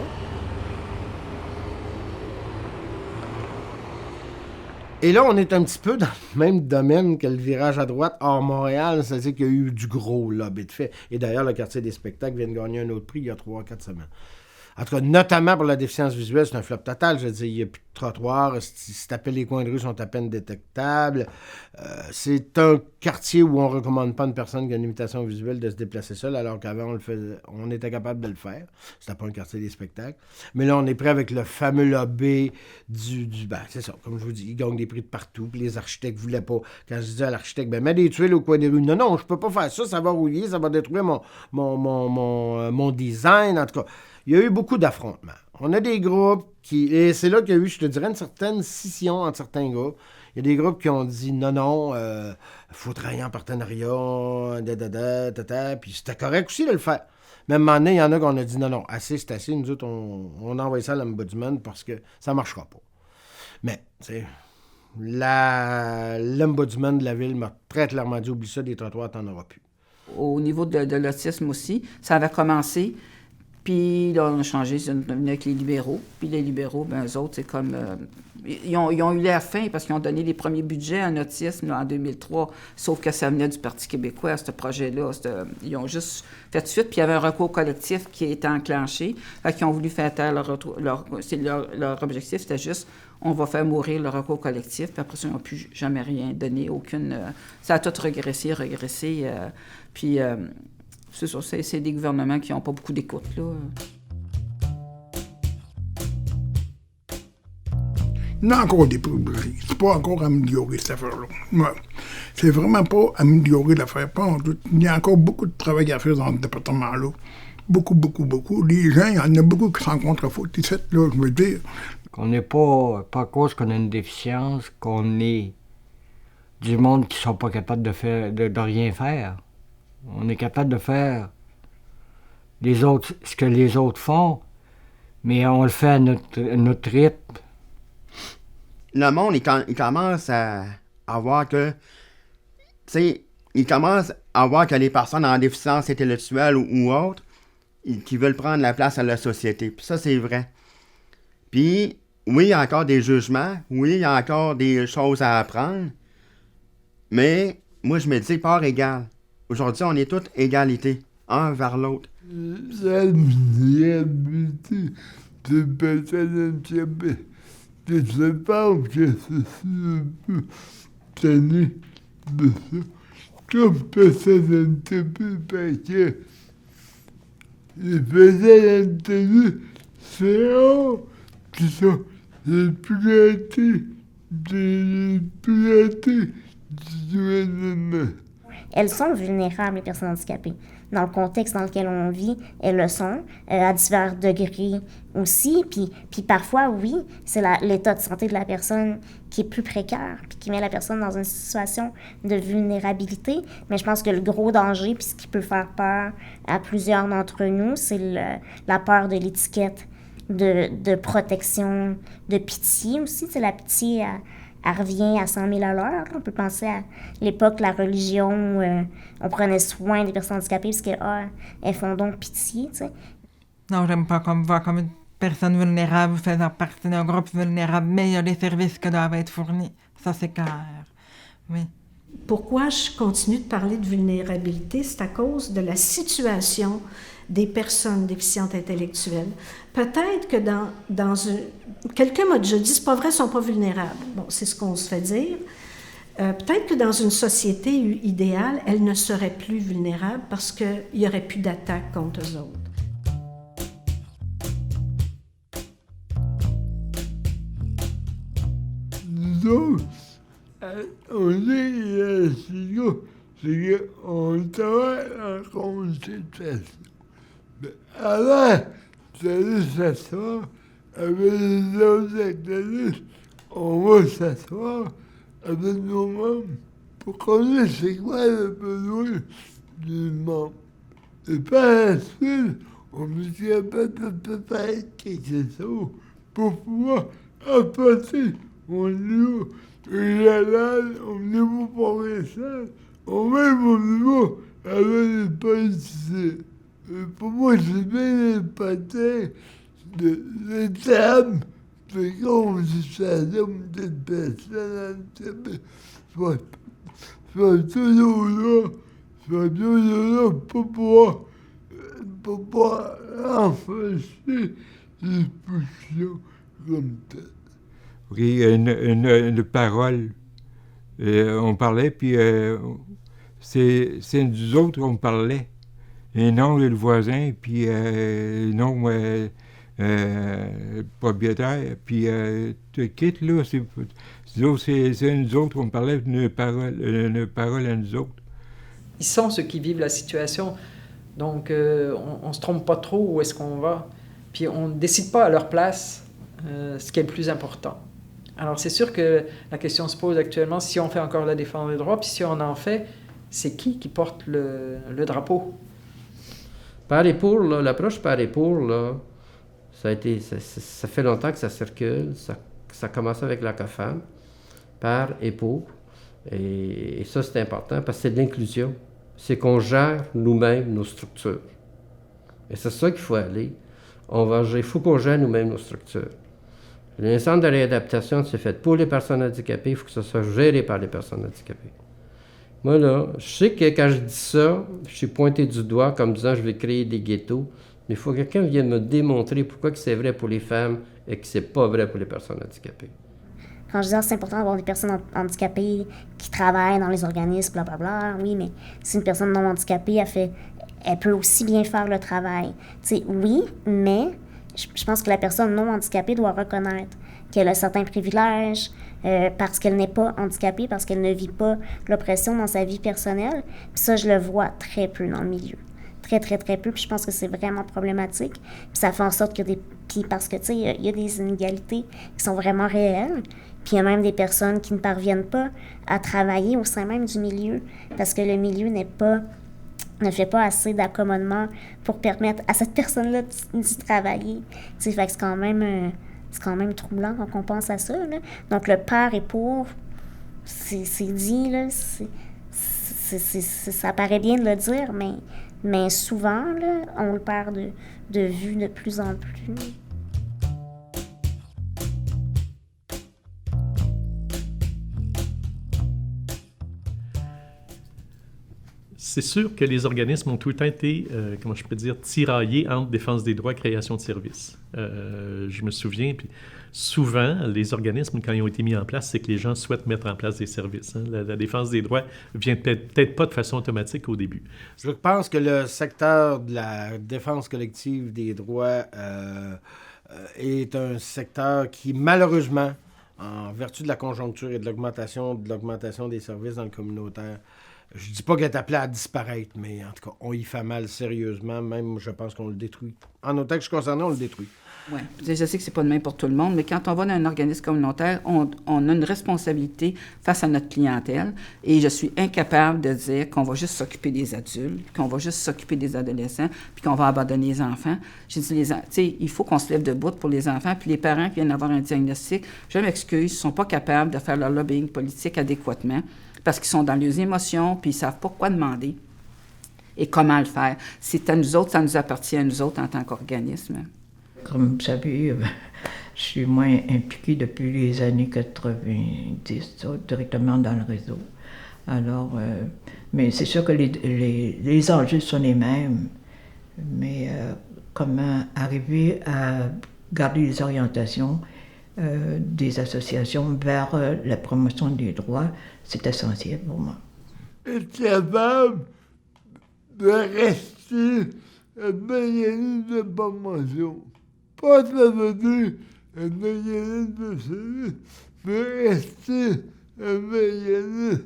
Et là, on est un petit peu dans le même domaine que le virage à droite hors Montréal. C'est-à-dire qu'il y a eu du gros lobby de fait. Et d'ailleurs, le quartier des spectacles vient de gagner un autre prix il y a 3-4 semaines. En tout cas, notamment pour la déficience visuelle, c'est un flop total. Je veux dire, il n'y a plus de trottoirs. Si tu appelles les coins de rue, sont à peine détectables. C'est un quartier où on ne recommande pas à une personne qui a une limitation visuelle de se déplacer seule, alors qu'avant, on était capable de le faire. C'était pas un quartier des spectacles. Mais là, on est prêt avec le fameux lobby ben, c'est ça, comme je vous dis, ils gagnent des prix de partout. Puis les architectes ne voulaient pas. Quand je disais à l'architecte, ben, mets des tuiles au coin des rues. Non, je peux pas faire ça. Ça va rouiller, ça va détruire mon design. En tout cas, il y a eu beaucoup d'affrontements. On a des groupes et c'est là qu'il y a eu, je te dirais, une certaine scission entre certains groupes. Il y a des groupes qui ont dit non, faut travailler en partenariat, puis c'était correct aussi de le faire. Mais à un moment donné, il y en a qui ont dit non, assez, c'est assez. Nous autres, on envoie ça à l'Ombudsman parce que ça ne marchera pas. Mais, tu sais, l'Ombudsman de la ville m'a très clairement dit oublie ça, des trottoirs, t'en auras plus.
Au niveau de l'autisme aussi, ça avait commencé. Puis là, on a changé, c'est devenu avec les libéraux. Puis les libéraux, ben eux autres, c'est comme... ils ont eu l'air fins parce qu'ils ont donné les premiers budgets en autisme là, en 2003, sauf que ça venait du Parti québécois, ce projet-là. Ils ont juste fait de suite. Puis il y avait un recours collectif qui était enclenché. Fait qu'ils ont voulu faire taire leur objectif, c'était juste, on va faire mourir le recours collectif. Puis après ça, ils n'ont plus jamais rien donné, aucune... ça a tout régressé. Puis... c'est ça, c'est des gouvernements qui n'ont pas beaucoup d'écoute, là.
Il y a encore des progrès. C'est pas encore amélioré, cette affaire-là. Ouais. C'est vraiment pas amélioré l'affaire. Pas en tout. Il y a encore beaucoup de travail à faire dans ce département-là. Beaucoup, beaucoup, beaucoup. Les gens, il y en a beaucoup qui s'en contrefoutent. Ici, là, je veux dire.
Qu'on n'est pas à cause qu'on a une déficience, qu'on est du monde qui sont pas capables de rien faire. On est capable de faire ce que les autres font, mais on le fait à notre rythme.
Le monde, il commence à voir que... Tu sais, il commence à voir que les personnes en déficience intellectuelle ou autres, qui veulent prendre la place à la société. Puis ça, c'est vrai. Puis, oui, il y a encore des jugements. Oui, il y a encore des choses à apprendre. Mais, moi, je me dis, part égale. Aujourd'hui, on est tous égalité, un vers l'autre.
L'amitié de personnes handicapées. Je pense que c'est un peu tanné de ça. Comme personne handicapée, parce que les personnes handicapées, c'est eux qui sont les priorités du gouvernement.
Elles sont vulnérables, les personnes handicapées. Dans le contexte dans lequel on vit, elles le sont, à divers degrés aussi. Puis parfois, oui, c'est l'état de santé de la personne qui est plus précaire, puis qui met la personne dans une situation de vulnérabilité. Mais je pense que le gros danger, puis ce qui peut faire peur à plusieurs d'entre nous, c'est la peur de l'étiquette de protection, de pitié aussi. C'est la pitié elle revient à 100 000 à l'heure. On peut penser à l'époque, la religion, on prenait soin des personnes handicapées parce qu'elles font donc pitié, tu sais.
Non, j'aime pas voir comme une personne vulnérable faisant partie d'un groupe vulnérable, mais il y a les services qui doivent être fournis. Ça, c'est clair. Oui.
Pourquoi je continue de parler de vulnérabilité? C'est à cause de la situation des personnes déficientes intellectuelles. Peut-être que dans quelqu'un m'a déjà dit, c'est pas vrai, ils sont pas vulnérables. Bon, c'est ce qu'on se fait dire. Peut-être que dans une société idéale, elles ne seraient plus vulnérables parce qu'il n'y aurait plus d'attaque contre eux autres.
Nous autres, on dit c'est qu'on travaille en consultation. Mais avant d'aller s'asseoir avec les autres activistes, on va s'asseoir avec nos membres pour connaître c'est quoi le besoin du membre. Et par la suite, on est capable de préparer quelque chose pour pouvoir apporter au niveau régional, au niveau provincial, au même niveau avec les politiciens. Et pour moi, c'est bien important de l'étape de consultation des personnes handicapées soit toujours là pour pouvoir renforcer les positions comme ça.
OK, une parole. On parlait, puis c'est nous autres qu'on parlait. Et non le voisin, puis non le propriétaire, puis tu quittes là, c'est nous autres qu'on parlait, une parole à nous autres.
Ils sont ceux qui vivent la situation, donc on se trompe pas trop où est-ce qu'on va, puis on ne décide pas à leur place ce qui est le plus important. Alors c'est sûr que la question se pose actuellement si on fait encore la défense des droits, puis si on en fait, c'est qui porte le drapeau?
Par et pour, l'approche par et pour, là, ça fait longtemps que ça circule. Ça commence avec la CAFAM, par et pour. Et ça, c'est important parce que c'est de l'inclusion. C'est qu'on gère nous-mêmes nos structures. Et c'est ça qu'il faut aller. Il faut qu'on gère nous-mêmes nos structures. Le centre de réadaptation, c'est fait pour les personnes handicapées. Il faut que ça soit géré par les personnes handicapées. Moi, là, je sais que quand je dis ça, je suis pointé du doigt comme disant je vais créer des ghettos, mais il faut que quelqu'un vienne me démontrer pourquoi que c'est vrai pour les femmes et que c'est pas vrai pour les personnes handicapées.
Quand je dis c'est important d'avoir des personnes handicapées qui travaillent dans les organismes, blablabla, oui, mais si une personne non handicapée, elle peut aussi bien faire le travail. Tu sais, oui, mais je pense que la personne non handicapée doit reconnaître qu'elle a certains privilèges, parce qu'elle n'est pas handicapée, parce qu'elle ne vit pas l'oppression dans sa vie personnelle. Puis ça, je le vois très peu dans le milieu. Très, très, très peu. Puis je pense que c'est vraiment problématique. Puis ça fait en sorte que Puis parce que, tu sais, il y a des inégalités qui sont vraiment réelles. Puis il y a même des personnes qui ne parviennent pas à travailler au sein même du milieu parce que le milieu ne fait pas assez d'accommodement pour permettre à cette personne-là d'y travailler. Tu sais, fait que c'est quand même troublant quand on pense à ça, là. Donc, le par et pour, c'est dit, là, ça paraît bien de le dire, mais souvent, là, on le perd de vue de plus en plus.
C'est sûr que les organismes ont tout le temps été, comment je peux dire, tiraillés entre défense des droits et création de services. Je me souviens, puis souvent, les organismes, quand ils ont été mis en place, c'est que les gens souhaitent mettre en place des services. Hein. La défense des droits vient peut-être pas de façon automatique au début.
Je pense que le secteur de la défense collective des droits est un secteur qui, malheureusement, en vertu de la conjoncture et de l'augmentation des services dans le communautaire, je dis pas qu'elle est appelée à disparaître, mais en tout cas, on y fait mal sérieusement. Même, je pense qu'on le détruit. En autant que je suis concerné, on le détruit.
Oui. Je sais que c'est pas de même pour tout le monde, mais quand on va dans un organisme communautaire, on a une responsabilité face à notre clientèle. Et je suis incapable de dire qu'on va juste s'occuper des adultes, qu'on va juste s'occuper des adolescents, puis qu'on va abandonner les enfants. J'ai dit, tu sais, il faut qu'on se lève debout pour les enfants. Puis les parents qui viennent d'avoir un diagnostic, je m'excuse, ils ne sont pas capables de faire leur lobbying politique adéquatement, parce qu'ils sont dans leurs émotions, puis ils ne savent pas quoi demander et comment le faire. C'est à nous autres, ça nous appartient à nous autres en tant qu'organisme.
Comme vous savez, je suis moins impliquée depuis les années 90, directement dans le réseau. Alors, mais c'est sûr que les enjeux sont les mêmes, mais comment arriver à garder les orientations des associations vers la promotion des droits, c'est essentiel pour moi.
Être capable de rester un mécanisme de promotion. Pas ça veut dire un mécanisme de service, mais rester un mécanisme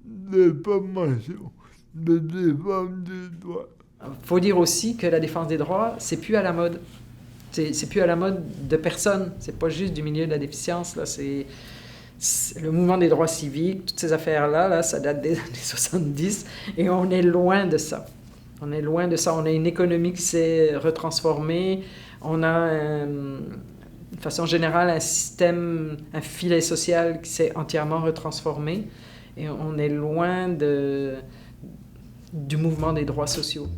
de promotion, de défense des droits.
Il faut dire aussi que la défense des droits, c'est plus à la mode. C'est plus à la mode de personne. C'est pas juste du milieu de la déficience. Là. C'est le mouvement des droits civiques, toutes ces affaires-là, là, ça date des années 70 et on est loin de ça. On est loin de ça. On a une économie qui s'est retransformée. On a, de façon générale, un système, un filet social qui s'est entièrement retransformé. Et on est loin du mouvement des droits sociaux.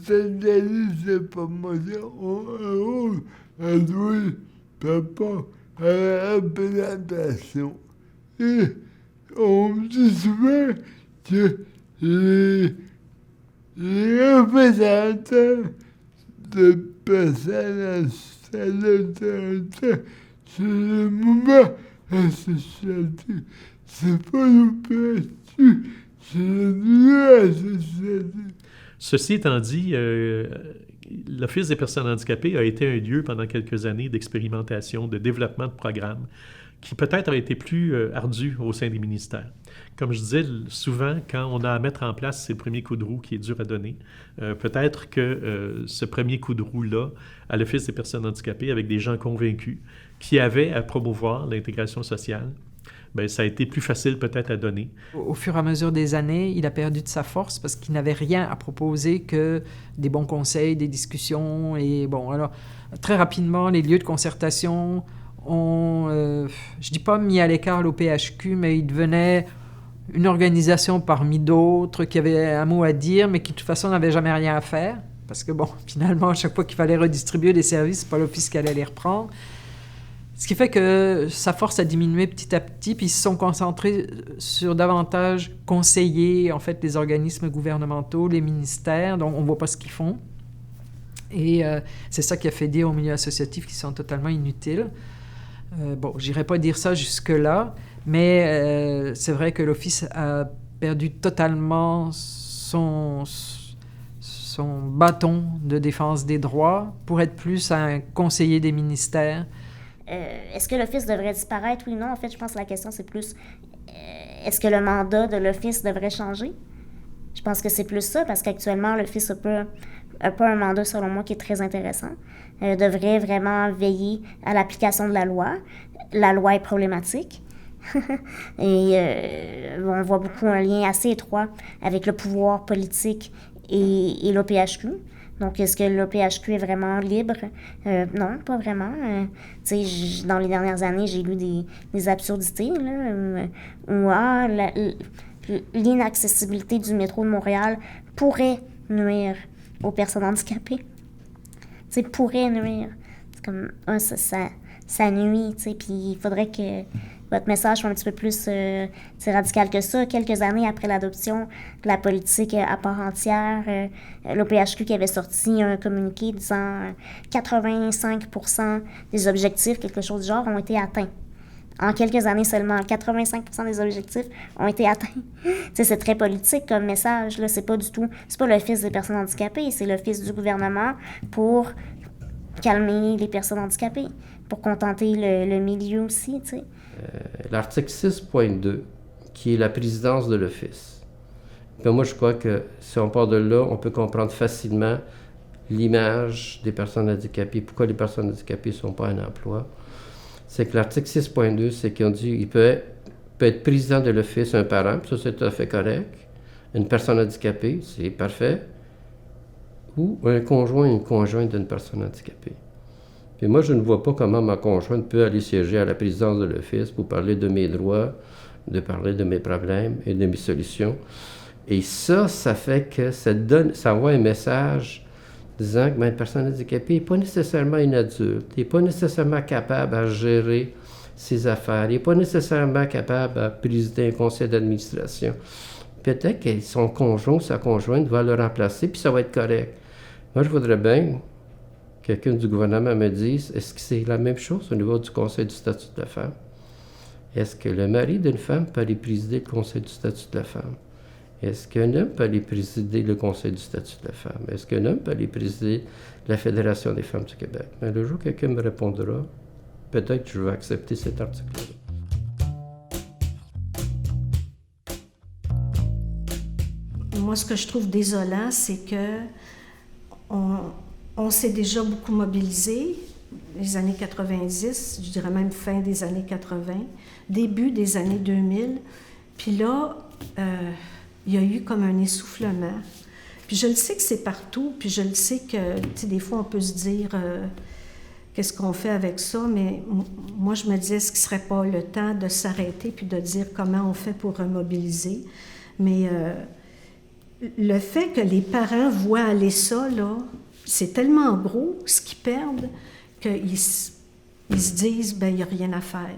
Cette liste de promotion ont un rôle à jouer par rapport à la représentation. Et on me dit souvent que les représentants de personnes à l'autorité sur le mouvement associatif, c'est pas l'opération, c'est le milieu associatif.
Ceci étant dit, l'Office des personnes handicapées a été un lieu pendant quelques années d'expérimentation, de développement de programmes qui peut-être a été plus ardu au sein des ministères. Comme je disais, souvent, quand on a à mettre en place, c'est le premier coup de roue qui est dur à donner. Peut-être que ce premier coup de roue-là, à l'Office des personnes handicapées, avec des gens convaincus, qui avaient à promouvoir l'intégration sociale, bien, ça a été plus facile peut-être à donner.
Au fur et à mesure des années, il a perdu de sa force parce qu'il n'avait rien à proposer que des bons conseils, des discussions. Et bon, alors, très rapidement, les lieux de concertation ont, je dis pas mis à l'écart l'OPHQ, mais il devenait une organisation parmi d'autres qui avait un mot à dire, mais qui de toute façon n'avait jamais rien à faire. Parce que bon, finalement, à chaque fois qu'il fallait redistribuer des services, c'est pas l'Office qui allait les reprendre. Ce qui fait que sa force a diminué petit à petit, puis ils se sont concentrés sur davantage conseiller, en fait, les organismes gouvernementaux, les ministères, donc on ne voit pas ce qu'ils font. Et c'est ça qui a fait dire aux milieux associatifs qu'ils sont totalement inutiles. Bon, j'irai pas dire ça jusque-là, mais c'est vrai que l'Office a perdu totalement son son bâton de défense des droits pour être plus un conseiller des ministères.
Est-ce que l'Office devrait disparaître? Oui, non. En fait, je pense que la question, c'est plus est-ce que le mandat de l'Office devrait changer? Je pense que c'est plus ça, parce qu'actuellement, l'Office n'a pas un mandat, selon moi, qui est très intéressant. Devrait vraiment veiller à l'application de la loi. La loi est problématique. Et on voit beaucoup un lien assez étroit avec le pouvoir politique et l'OPHQ. Donc, est-ce que l'OPHQ est vraiment libre? Non, pas vraiment. Dans les dernières années, j'ai lu des absurdités, là, où l'inaccessibilité du métro de Montréal pourrait nuire aux personnes handicapées. Pourrait nuire. C'est comme, ça nuit, puis il faudrait que votre message soit un petit peu plus radical que ça. Quelques années après l'adoption de la politique à part entière, l'OPHQ qui avait sorti un communiqué disant 85% des objectifs, quelque chose du genre, ont été atteints. En quelques années seulement, 85% des objectifs ont été atteints. C'est très politique comme message, là. C'est pas l'Office des personnes handicapées, c'est l'Office du gouvernement pour calmer les personnes handicapées, pour contenter le milieu aussi, tu sais.
L'article 6.2, qui est la présidence de l'Office. Puis moi, je crois que si on part de là, on peut comprendre facilement l'image des personnes handicapées, pourquoi les personnes handicapées ne sont pas en emploi. C'est que l'article 6.2, c'est qu'on dit qu'il peut être président de l'Office un parent, puis ça c'est tout à fait correct. Une personne handicapée, c'est parfait. Ou un conjoint et une conjointe d'une personne handicapée. Puis moi, je ne vois pas comment ma conjointe peut aller siéger à la présidence de l'Office pour parler de mes droits, de parler de mes problèmes et de mes solutions. Et ça fait que ça envoie un message disant que une personne handicapée n'est pas nécessairement une adulte, n'est pas nécessairement capable à gérer ses affaires, n'est pas nécessairement capable à présider un conseil d'administration. Peut-être que son conjoint ou sa conjointe va le remplacer, puis ça va être correct. Moi, je voudrais bien que quelqu'un du gouvernement me dise, est-ce que c'est la même chose au niveau du Conseil du statut de la femme? Est-ce que le mari d'une femme peut aller présider le Conseil du statut de la femme? Est-ce qu'un homme peut aller présider le Conseil du statut de la femme? Est-ce qu'un homme peut aller présider la Fédération des femmes du Québec? Mais le jour que quelqu'un me répondra, peut-être que je vais accepter cet article-là.
Moi, ce que je trouve désolant, c'est que on s'est déjà beaucoup mobilisé, les années 90, je dirais même fin des années 80, début des années 2000. Puis là, il y a eu comme un essoufflement. Puis je le sais que c'est partout, puis je le sais que, tu sais, des fois, on peut se dire qu'est-ce qu'on fait avec ça, mais moi, je me disais, est-ce qu'il ne serait pas le temps de s'arrêter puis de dire comment on fait pour remobiliser? Mais le fait que les parents voient aller ça, là, c'est tellement gros, ce qu'ils perdent, qu'ils se disent, ben il n'y a rien à faire.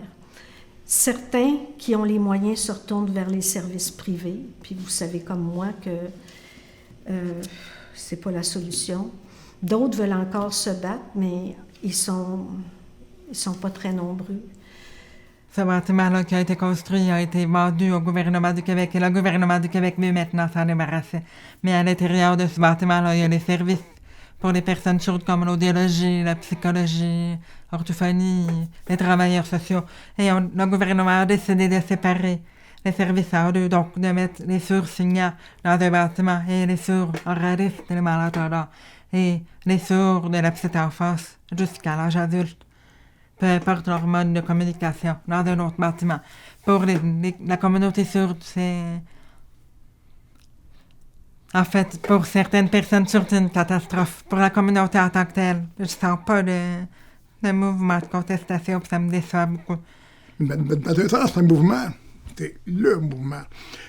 Certains qui ont les moyens se retournent vers les services privés, puis vous savez comme moi que c'est pas la solution. D'autres veulent encore se battre, mais ils sont pas très nombreux.
Ce bâtiment-là qui a été construit a été vendu au gouvernement du Québec et le gouvernement du Québec veut maintenant s'en débarrasser. Mais à l'intérieur de ce bâtiment-là, il y a les services pour les personnes sourdes comme l'audiologie, la psychologie, l'orthophonie, les travailleurs sociaux. Et le gouvernement a décidé de séparer les services à deux, donc de mettre les sourds signants dans un bâtiment et les sourds oralistes, les malades là, et les sourds de la petite enfance jusqu'à l'âge adulte. Peu importe leur mode de communication, dans un autre bâtiment. Pour la communauté sourde, c'est... En fait, pour certaines personnes, c'est une catastrophe. Pour la communauté en tant que telle, je sens pas de mouvement de contestation, puis ça me déçoit beaucoup.
C'est un mouvement. C'est le mouvement.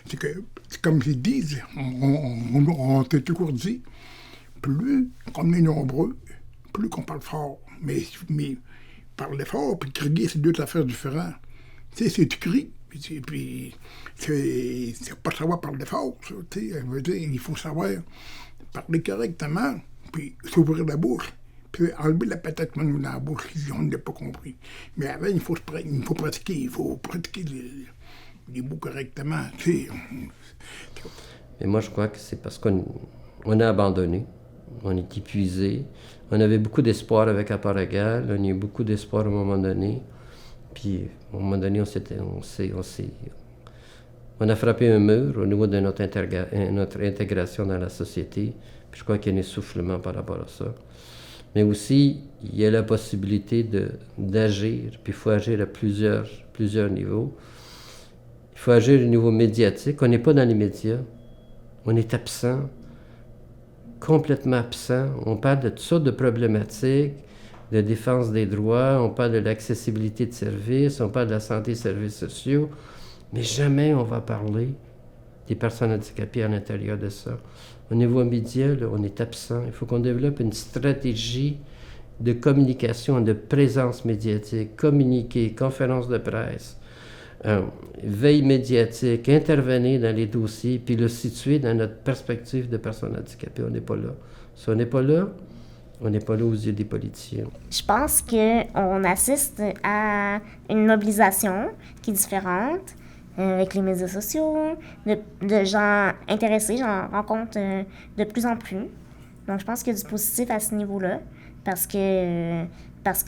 C'est que, comme ils disent, on t'a toujours dit, plus on est nombreux, plus qu'on parle fort. Mais parler fort puis crier, c'est deux affaires différentes. Tu sais, c'est tu cries, puis c'est pas savoir parler fort, ça. Tu sais, il faut savoir parler correctement, puis s'ouvrir la bouche, puis enlever la patate dans la bouche si on n'a pas compris. Mais avant, il faut pratiquer les mots correctement, tu sais.
Mais moi, je crois que c'est parce qu'on a abandonné. On est épuisé. On avait beaucoup d'espoir avec Apport égal. On a eu beaucoup d'espoir à un moment donné. Puis, à un moment donné, on a frappé un mur au niveau de notre intégration dans la société. Puis je crois qu'il y a un essoufflement par rapport à ça. Mais aussi, il y a la possibilité d'agir. Puis il faut agir à plusieurs niveaux. Il faut agir au niveau médiatique. On n'est pas dans les médias. On est absent. Complètement absent. On parle de toutes sortes de problématiques, de défense des droits, on parle de l'accessibilité de services, on parle de la santé et services sociaux, mais jamais on va parler des personnes handicapées à l'intérieur de ça. Au niveau média, là, on est absent. Il faut qu'on développe une stratégie de communication, de présence médiatique, communiquer, conférences de presse, veille médiatique, intervenir dans les dossiers, puis le situer dans notre perspective de personnes handicapées. On n'est pas là. Si on n'est pas là, on n'est pas là aux yeux des politiciens.
Je pense qu'on assiste à une mobilisation qui est différente avec les médias sociaux, de gens intéressés, j'en rencontre de plus en plus. Donc je pense qu'il y a du positif à ce niveau-là, parce que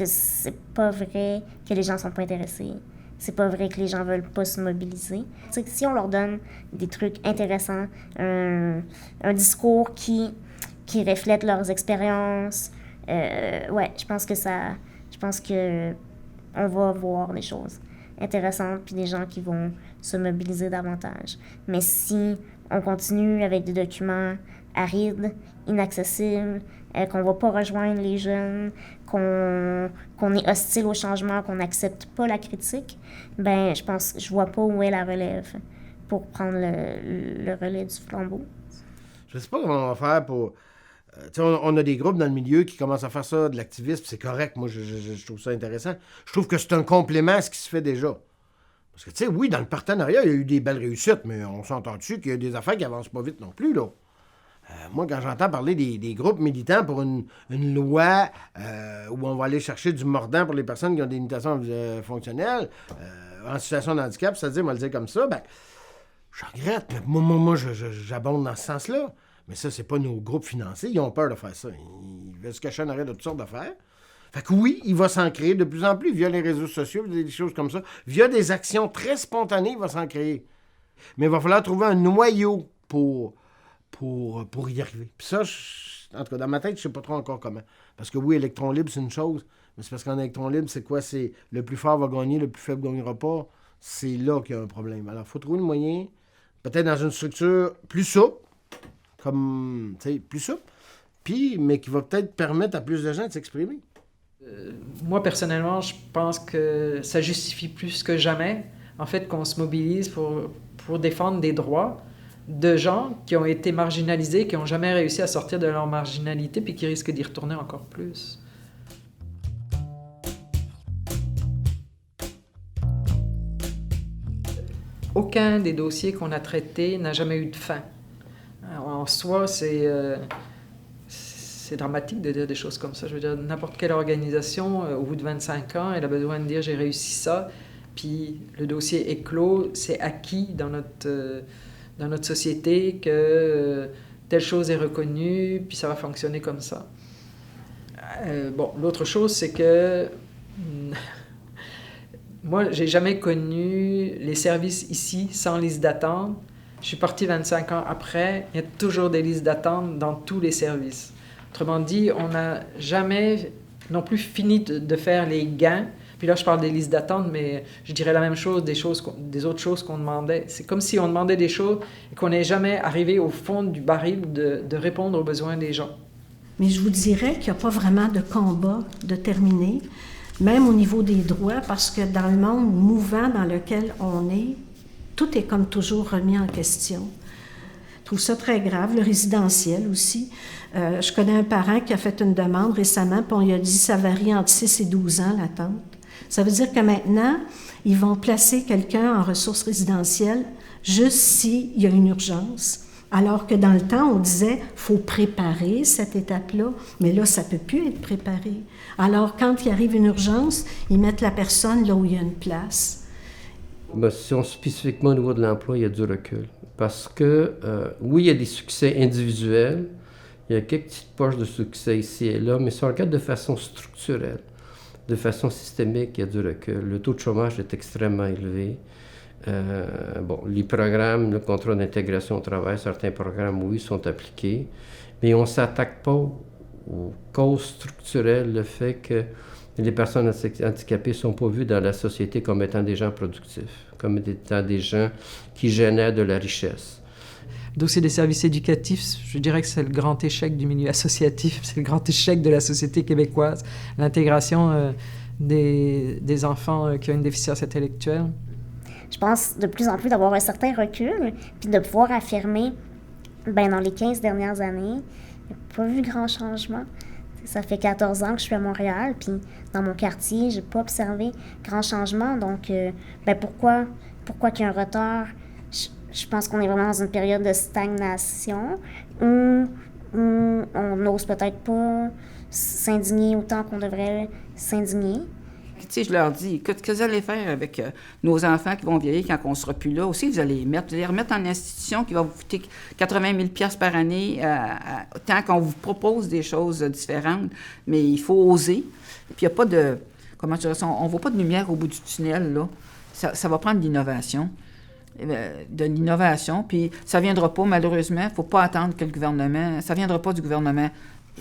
c'est pas vrai que les gens sont pas intéressés. C'est pas vrai que les gens veulent pas se mobiliser. C'est que si on leur donne des trucs intéressants, un discours qui reflètent leurs expériences. Je pense que on va voir des choses intéressantes puis des gens qui vont se mobiliser davantage. Mais si on continue avec des documents arides, inaccessibles, qu'on va pas rejoindre les jeunes, qu'on est hostile au changement, qu'on n'accepte pas la critique, je vois pas où est la relève pour prendre le relais du flambeau.
Je sais pas comment on va faire pour... on a des groupes dans le milieu qui commencent à faire ça, de l'activisme, c'est correct. Moi, je trouve ça intéressant. Je trouve que c'est un complément à ce qui se fait déjà. Parce que, oui, dans le partenariat, il y a eu des belles réussites, mais on s'entend dessus qu'il y a des affaires qui avancent pas vite non plus, là. Moi, quand j'entends parler des groupes militants pour une loi où on va aller chercher du mordant pour les personnes qui ont des limitations fonctionnelles en situation de handicap, c'est-à-dire, on va le dire comme ça, je regrette, mais moi, j'abonde dans ce sens-là. Mais ça, c'est pas nos groupes financiers. Ils ont peur de faire ça. Ils veulent se cacher en arrière de toutes sortes d'affaires. Fait que oui, il va s'en créer de plus en plus via les réseaux sociaux, des choses comme ça. Via des actions très spontanées, il va s'en créer. Mais il va falloir trouver un noyau pour y arriver. Puis ça, en tout cas, dans ma tête, je sais pas trop encore comment. Parce que oui, électron libre, c'est une chose. Mais c'est parce qu'en électron libre, c'est quoi? C'est le plus fort va gagner, le plus faible ne gagnera pas. C'est là qu'il y a un problème. Alors, il faut trouver le moyen, peut-être dans une structure plus souple, plus souple, mais qui va peut-être permettre à plus de gens de s'exprimer.
Moi, personnellement, je pense que ça justifie plus que jamais, en fait, qu'on se mobilise pour défendre des droits de gens qui ont été marginalisés, qui n'ont jamais réussi à sortir de leur marginalité, puis qui risquent d'y retourner encore plus. Aucun des dossiers qu'on a traités n'a jamais eu de fin. En soi, c'est dramatique de dire des choses comme ça. Je veux dire, n'importe quelle organisation, au bout de 25 ans, elle a besoin de dire « j'ai réussi ça », puis le dossier est clos, c'est acquis dans notre société que telle chose est reconnue, puis ça va fonctionner comme ça. L'autre chose, c'est que moi, j'ai jamais connu les services ici sans liste d'attente. Je suis partie 25 ans après, il y a toujours des listes d'attente dans tous les services. Autrement dit, on n'a jamais non plus fini de faire les gains. Puis là, je parle des listes d'attente, mais je dirais la même chose des autres choses qu'on demandait. C'est comme si on demandait des choses et qu'on n'est jamais arrivé au fond du baril de répondre aux besoins des gens.
Mais je vous dirais qu'il n'y a pas vraiment de combat de terminer, même au niveau des droits, parce que dans le monde mouvant dans lequel on est, tout est comme toujours remis en question. Je trouve ça très grave, le résidentiel aussi. Je connais un parent qui a fait une demande récemment, puis on lui a dit que ça varie entre 6 et 12 ans, l'attente. Ça veut dire que maintenant, ils vont placer quelqu'un en ressources résidentielles juste s'il y a une urgence. Alors que dans le temps, on disait « faut préparer cette étape-là », mais là, ça ne peut plus être préparé. Alors, quand il arrive une urgence, ils mettent la personne là où il y a une place.
Spécifiquement au niveau de l'emploi, il y a du recul. Parce que, oui, il y a des succès individuels, Il y a quelques petites poches de succès ici et là, mais si on regarde de façon structurelle, de façon systémique, il y a du recul. Le taux de chômage est extrêmement élevé. Les programmes, le contrat d'intégration au travail, certains programmes, oui, sont appliqués, mais on ne s'attaque pas aux causes structurelles, le fait que les personnes handicapées ne sont pas vues dans la société comme étant des gens productifs, comme étant des gens qui génèrent de la richesse.
Donc, c'est des services éducatifs. Je dirais que c'est le grand échec du milieu associatif, c'est le grand échec de la société québécoise, l'intégration des enfants qui ont une déficience intellectuelle.
Je pense de plus en plus d'avoir un certain recul, puis de pouvoir affirmer, dans les 15 dernières années, il n'y a pas vu grand changement. Ça fait 14 ans que je suis à Montréal, puis dans mon quartier, j'ai pas observé grand changement. Donc, pourquoi qu'il y a un retard? Je pense qu'on est vraiment dans une période de stagnation où on n'ose peut-être pas s'indigner autant qu'on devrait s'indigner.
Tu sais, je leur dis, écoute, qu'est-ce que vous allez faire avec nos enfants qui vont vieillir quand on ne sera plus là? Aussi, vous allez les remettre en institution qui va vous coûter 80 000 $ par année, tant qu'on vous propose des choses différentes. Mais il faut oser. Puis il n'y a pas de... Comment je dirais ça? On ne voit pas de lumière au bout du tunnel, là. Ça va prendre de l'innovation. Puis ça ne viendra pas, malheureusement. Il ne faut pas attendre que le gouvernement... Ça ne viendra pas du gouvernement.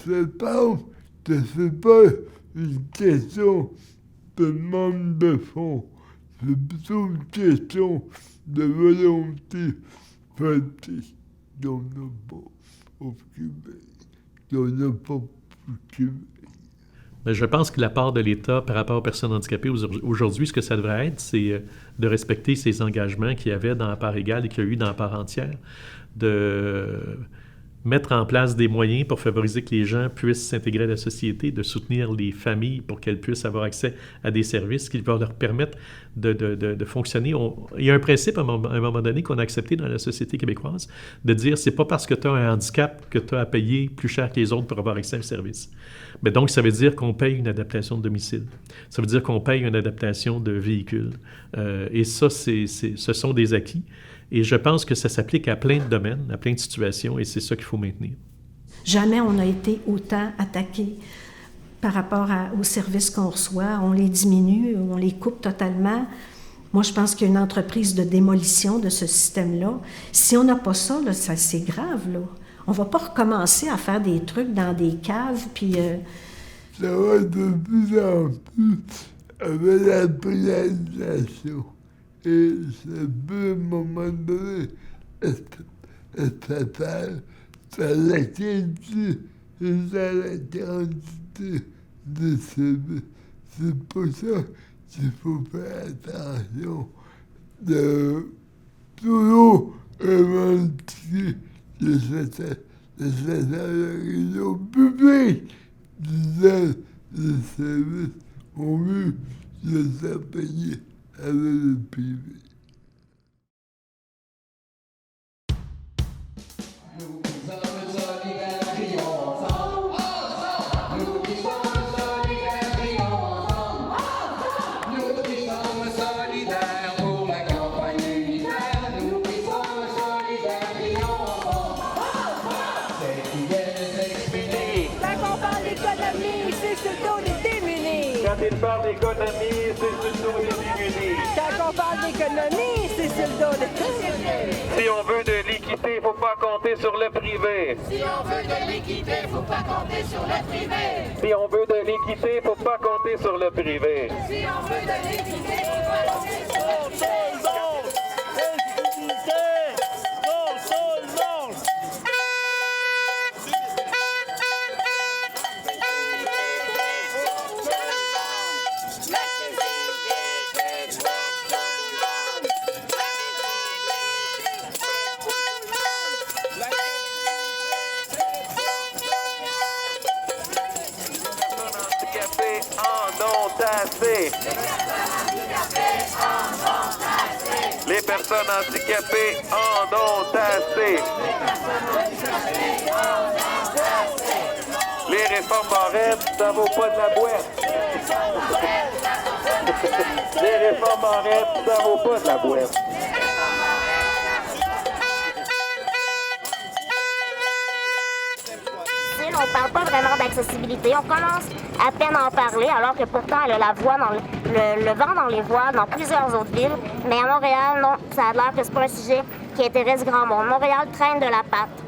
Je pense que ce n'est pas une question de manque de fonds. C'est plutôt une question de volonté politique qu'on n'a pas au Québec.
Je pense que la part de l'État par rapport aux personnes handicapées aujourd'hui, ce que ça devrait être, c'est de respecter ses engagements qu'il y avait dans la part égale et qu'il y a eu dans la part entière, de mettre en place des moyens pour favoriser que les gens puissent s'intégrer à la société, de soutenir les familles pour qu'elles puissent avoir accès à des services qui vont leur permettre de fonctionner. Il y a un principe à un moment donné qu'on a accepté dans la société québécoise, de dire c'est pas parce que tu as un handicap que tu as à payer plus cher que les autres pour avoir accès à un service. Mais donc, ça veut dire qu'on paye une adaptation de domicile. Ça veut dire qu'on paye une adaptation de véhicule. Et ça, ce sont des acquis. Et je pense que ça s'applique à plein de domaines, à plein de situations, et c'est ça qu'il faut maintenir.
Jamais on a été autant attaqué par rapport aux services qu'on reçoit. On les diminue, on les coupe totalement. Moi, je pense qu'il y a une entreprise de démolition de ce système-là. Si on n'a pas ça, là, c'est grave, là. On ne va pas recommencer à faire des trucs dans des caves, puis...
Ça va de plus en plus avec la privatisation. Et ça peut, à un moment donné, être fatal sur la qualité et sur la quantité de services. C'est pour ça qu'il faut faire attention de toujours revendiquer le réseau public des services au mieux de s'appuyer avec le privé.
Quand il parle d'économie, c'est sur le dos des démunis. Quand on parle d'économie, c'est sur le dos des démunis. Si on veut de l'équité, faut pas compter sur le privé. Si on veut de l'équité, faut pas compter sur le privé. Si on veut de l'équité, faut pas compter sur le privé. Si on veut de l'équité, faut pas compter sur le privé. Les personnes handicapées en ont assez. Les réformes Barrette, ça vaut pas de la boîte. Les réformes Barrette, ça vaut pas de la boîte.
ville, on parle pas vraiment d'accessibilité. On commence à peine à en parler, alors que pourtant, elle a la voix dans le vent dans les voiles dans plusieurs autres villes. Mais à Montréal, non, ça a l'air que c'est pas un sujet qui intéresse grand monde. Montréal traîne de la patte.